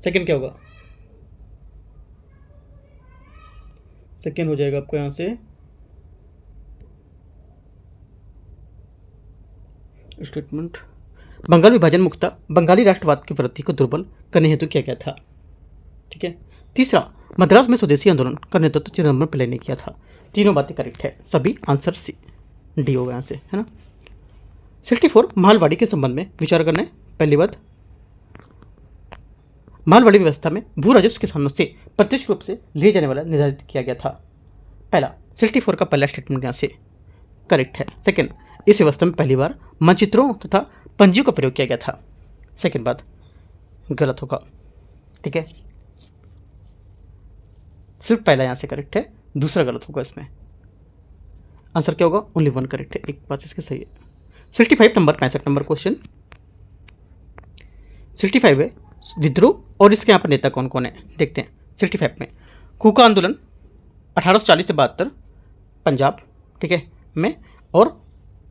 क्या होगा? सेकंड हो जाएगा आपको यहां से स्टेटमेंट। बंगाल विभाजन मुक्ता बंगाली राष्ट्रवाद की वृत्ति को दुर्बल करने हेतु किया गया था। ठीक है। तीसरा, मद्रास में स्वदेशी आंदोलन का नेतृत्व चिदंबरम पिल्लई ने किया था। तीनों बातें करेक्ट है, सभी आंसर सी डी होगा यहाँ से, है ना। 64, मालवाड़ी के संबंध में विचार करना है। पहली बात, मालवाड़ी व्यवस्था में भू राजस्व किसानों से प्रत्यक्ष रूप से लिए जाने वाला निर्धारित किया गया था। पहला 64 का पहला स्टेटमेंट यहाँ से करेक्ट है। सेकंड, इस व्यवस्था में पहली बार मानचित्रों तथा पंजियों का प्रयोग किया गया था। सेकंड बात गलत होगा। ठीक है, सिर्फ पहला यहाँ से करेक्ट है, दूसरा गलत होगा। इसमें आंसर क्या होगा? ओनली 1 करेक्ट है, एक बात इसकी सही है। 65 नंबर 65 नंबर क्वेश्चन 65 है विद्रोह और इसके यहाँ पर नेता कौन कौन है देखते हैं। 65 में खूका आंदोलन 1840 से 72 पंजाब, ठीक है, में, और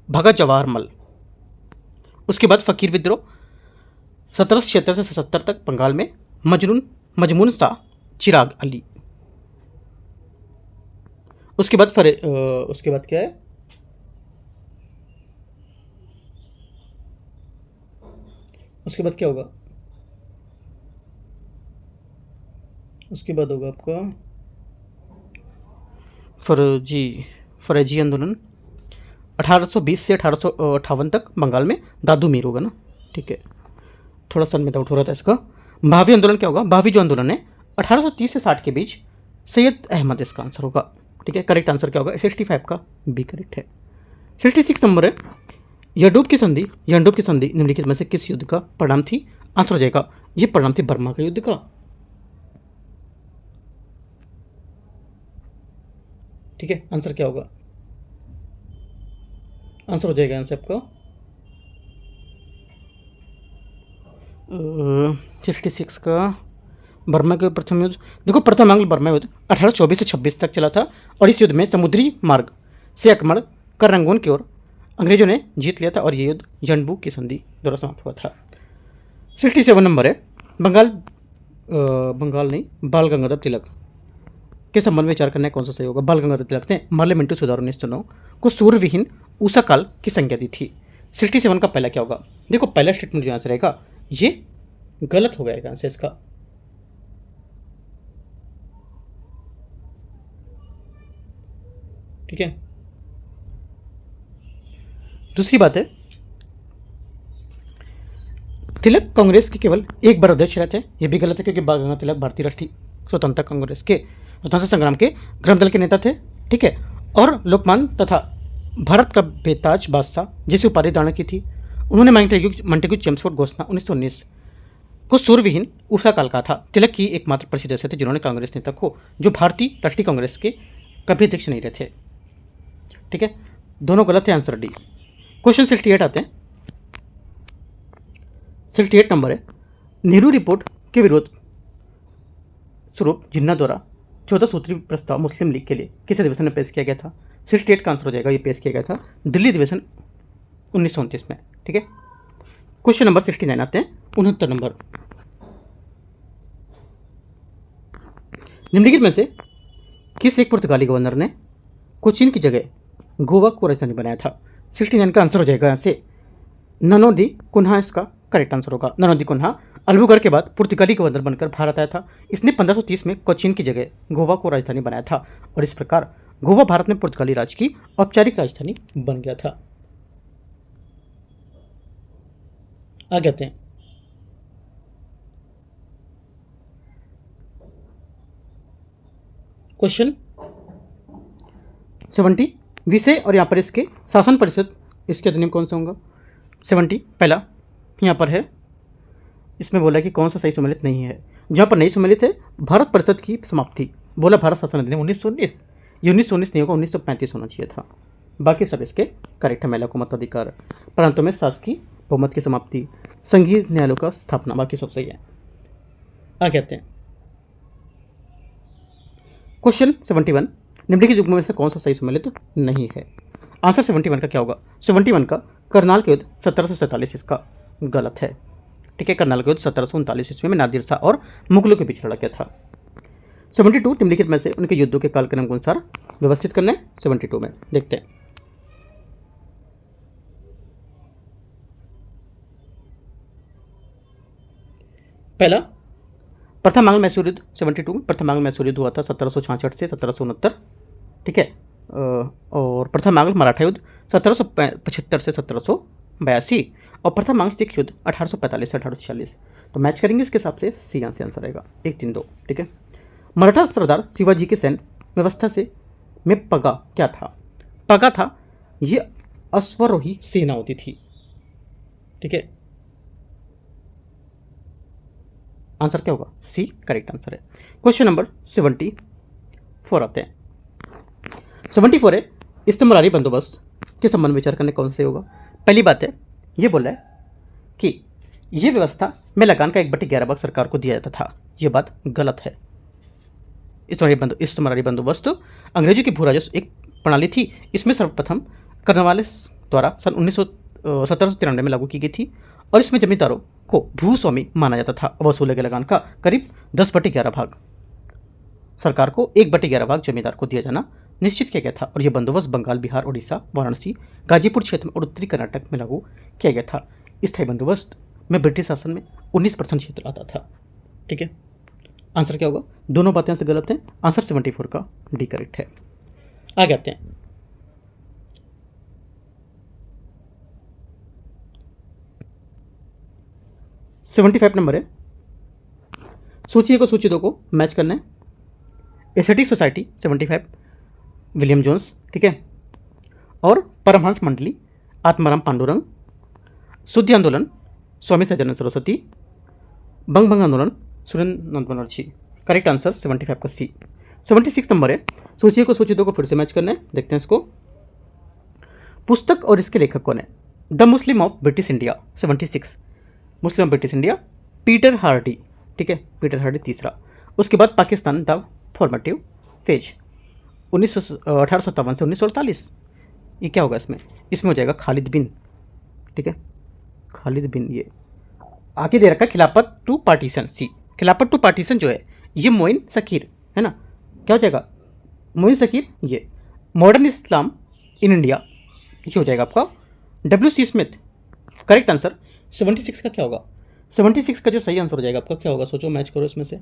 भगत जवाहर मल। उसके बाद फकीर विद्रोह 1776 से 77 तक बंगाल में, मजमून शाह, चिराग अली। उसके बाद क्या है? उसके बाद क्या होगा? उसके बाद होगा आपका फौजी आंदोलन 1820 से 1858 तक बंगाल में, दादू मीर होगा ना। ठीक है, थोड़ा सा में डाउट हो रहा था इसका। भावी आंदोलन क्या होगा? भावी जो आंदोलन है 1830 से 60 के बीच, सैयद अहमद इसका आंसर होगा। ठीक है, करेक्ट आंसर क्या होगा? 65 का बी करेक्ट है। 66 नंबर है यंडूब की संधि निम्नलिखित में से किस युद्ध का परिणाम थी? आंसर हो जाएगा ये परिणाम थी बर्मा के युद्ध का। ठीक है, आंसर क्या होगा? आंसर हो जाएगा आंसर आपका 66 का बर्मा के प्रथम युद्ध। देखो, प्रथम आंग्ल बर्मा युद्ध 1824 से 26 तक चला था और इस युद्ध में समुद्री मार्ग से आक्रमण कर रंगून की ओर अंग्रेजों ने जीत लिया था और ये युद्ध यंडूब की संधि द्वारा समाप्त हुआ था। 67 नंबर है बाल गंगाधर तिलक के संबंध में विचार करना है कौन सा सही होगा? बाल गंगाधर तिलक ने मार्ले मिंटू सुधार 1909 को सूर्यविहीन ऊषा काल की संज्ञा दी थी। 67 का पहला क्या होगा? देखो, पहला स्टेटमेंट जो आंसर रहेगा ये गलत हो जाएगा आंसर इसका। ठीक है, दूसरी बात है तिलक कांग्रेस के केवल एक बार अध्यक्ष रहे थे। यह भी गलत है क्योंकि बाल गंगाधर तिलक भारतीय राष्ट्रीय स्वतंत्रता कांग्रेस के स्वतंत्रता संग्राम के ग्राम दल के नेता थे। ठीक है, और लोकमान तथा भारत का बेताज बादशाह जैसी उपाधि धारण की थी। उन्होंने मॉन्टेग्यू चेम्सफोर्ड घोषणा 1919 को सूरविहीन उषा काल का था। तिलक की एकमात्र प्रसिद्ध ऐसे थे जिन्होंने कांग्रेस नेता को, जो भारतीय राष्ट्रीय कांग्रेस के कभी अध्यक्ष नहीं रहे थे। ठीक है, दोनों गलत है, आंसर डी। क्वेश्चन 68 आते हैं। 68 नंबर है, नेहरू रिपोर्ट के विरोध स्वरूप जिन्ना द्वारा 14 सूत्री प्रस्ताव मुस्लिम लीग के लिए किस अधिवेशन में पेश किया गया था? 68 का आंसर हो जाएगा, ये पेश किया गया था दिल्ली अधिवेशन 1929 में। ठीक है, क्वेश्चन नंबर 69 आते हैं। 69 नंबर, निम्नलिखित में से किस एक पुर्तगाली गवर्नर ने कोचीन की जगह गोवा को राजधानी बनाया था? 69 का आंसर हो जाएगा यहाँ से ननो दी कुन्हा, इसका करेक्ट आंसर होगा। ननो दी कुन्हा अल्बुकर के बाद पुर्तगाली गवर्नर बनकर भारत आया था। इसने 1530 में कोचीन की जगह गोवा को राजधानी बनाया था और इस प्रकार गोवा भारत में पुर्तगाली राज की औपचारिक राजधानी बन गया था। आगे आते हैं। क्वेश्चन 70 विषय और यहाँ पर इसके शासन परिषद, इसके अधिनियम कौन सा होगा? 70 पहला यहाँ पर है, इसमें बोला कि कौन सा सही सम्मिलित नहीं है। जहाँ पर नहीं सम्मिलित है, भारत परिषद की समाप्ति, बोला भारत शासन अधिनियम 1919, ये 1919 नहीं होगा, 1935 होना चाहिए था। बाकी सब इसके करेक्ट है। महिला को मताधिकार, प्रांतों में शासकीय बहुमत की समाप्ति, संघीय न्यायालयों का स्थापना, बाकी सब सही है। आगे आते हैं। क्वेश्चन 71, निम्नलिखित युग्मों में से कौन सा सही सम्मिलित नहीं है? आंसर 71 का क्या होगा? 71 का करनाल के युद्ध 1747 इसका गलत है। ठीक है, करनाल के युद्ध 1739 ईस्वी में नादिर शाह और मुगलों के बीच लड़ा गया था। 72 निम्नलिखित में से उनके युद्धों के कालक्रम के अनुसार व्यवस्थित करना है। 72 में देखते हैं। पहला प्रथम आंग्ल मैसूर युद्ध 72 में, प्रथम आंग्ल मैसूर युद्ध हुआ था 1766 से 1769। ठीक है, और प्रथम आंग्ल मराठा युद्ध 1775 से 1782 और प्रथम आंग्ल सिख युद्ध 1845 से 1846। तो मैच करेंगे इसके हिसाब से, सी आंसर रहेगा 1, 3, 2। ठीक है, मराठा सरदार शिवाजी के सैन्य व्यवस्था से में पगा क्या था? पगा था, ये अश्वरोही सेना होती थी। ठीक है, आंसर क्या होगा? सी करेक्ट आंसर है। क्वेश्चन नंबर 74 आते हैं। 74 है, इस्तेमारी बंदोबस्त के संबंध में विचार करने कौन से होगा? पहली बात है, ये बोला है कि ये व्यवस्था में लगान का 1/11 भाग सरकार को दिया जाता था। ये बात गलत है। इस्तेमारी बंदोबस्त अंग्रेजों की भू राजस्व एक प्रणाली थी। इसमें सर्वप्रथम कर्नवालिस द्वारा सन 1793 में लागू की गई थी और इसमें जमींदारों को भूस्वामी माना जाता था। वसूले गए लगान का करीब 10/11 भाग सरकार को, 1/11 भाग जमींदार को दिया जाना निश्चित किया गया था और यह बंदोबस्त बंगाल, बिहार, उड़ीसा, वाराणसी, गाजीपुर क्षेत्र में और उत्तरी कर्नाटक में लागू किया गया था। स्थायी बंदोबस्त में ब्रिटिश शासन में 19% क्षेत्र आता था। ठीक है, आंसर क्या होगा? दोनों बातें से गलत हैं। आंसर 74 का डी करेक्ट है। आगे आते हैं। सेवेंटी 75 नंबर है, सूची 1 और सूची 2 को मैच करना है। Aesthetic society 75 William Jones. ठीक है, और परमहंस मंडली आत्माराम पांडुरंग, शुद्धि आंदोलन स्वामी सदानंद सरस्वती, बंग भंग आंदोलन सुरेंद्रनाथ बनर्जी। करेक्ट आंसर 75 का सी। 76 नंबर है, सूची 1 और सूची 2 को फिर से मैच करना है। देखते हैं इसको। पुस्तक और इसके लेखक कौन है? The Muslim of British India 76, Muslim of British India Peter Hardy. ठीक है, पीटर हार्डी तीसरा। उसके बाद पाकिस्तान द फॉर्मेटिव फेज 1857 से 1948। ये क्या होगा इसमें? इसमें हो जाएगा खालिद बिन। ठीक है, खालिद बिन। ये आगे दे रखा है खिलाफत टू पार्टीशन, सी। खिलाफत टू पार्टीशन जो है ये मोइन सकीर है ना, क्या हो जाएगा? मोइन सकीर। ये मॉडर्न इस्लाम इन इंडिया, ये हो जाएगा आपका W.C. स्मिथ। करेक्ट आंसर 76 का क्या होगा? 76 का जो सही आंसर हो जाएगा आपका क्या होगा? सोचो, मैच करो इसमें से।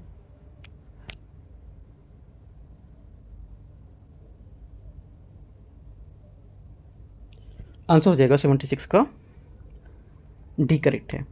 आंसर हो जाएगा 76 का डी करेक्ट है।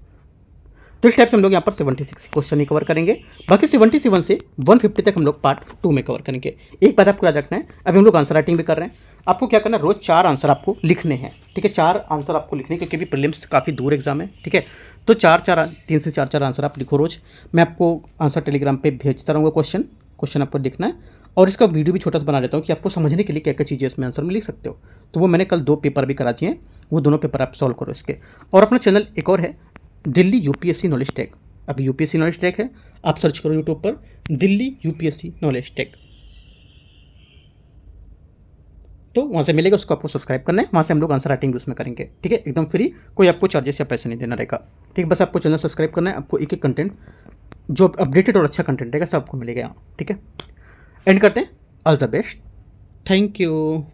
तो इस टाइप से हम लोग यहाँ पर 76 क्वेश्चन ही कवर करेंगे। बाकी 77 से 150 तक हम लोग पार्ट 2 में कवर करेंगे। एक बात आपको याद रखना है, अभी हम लोग आंसर राइटिंग भी कर रहे हैं, आपको क्या करना है, रोज़ 4 आंसर आपको लिखने हैं, ठीक है। 4 आंसर आपको लिखने हैं, क्योंकि अभी प्रीलिम्स काफ़ी दूर एग्जाम है, ठीक है। तो 3 से 4 आंसर आप लिखो रोज़। मैं आपको आंसर टेलीग्राम पे भेजता रहूँगा, क्वेश्चन आपको लिखना है। और इसका वीडियो भी छोटा सा बना देता हूँ कि आपको समझने के लिए क्या क्या चीज़ें इसमें आंसर में लिख सकते हो। तो वो मैंने कल 2 पेपर भी करा दिए हैं, वो दोनों पेपर आप सॉल्व करो इसके। और अपना चैनल एक और है, दिल्ली यूपीएससी नॉलेज टेक। अभी यूपीएससी नॉलेज टेक है, आप सर्च करो यूट्यूब पर दिल्ली यूपीएससी नॉलेज टेक, तो वहाँ से मिलेगा, उसको आपको सब्सक्राइब करना है। वहाँ से हम लोग आंसर राइटिंग भी उसमें करेंगे, ठीक है, एकदम फ्री, कोई आपको चार्जेस या पैसे नहीं देना रहेगा, ठीक है। बस आपको चैनल सब्सक्राइब करना है, आपको एक एक कंटेंट जो अपडेटेड और अच्छा कंटेंट रहेगा सब आपको मिलेगा यहाँ, ठीक है। एंड करते हैं, all the best, thank you.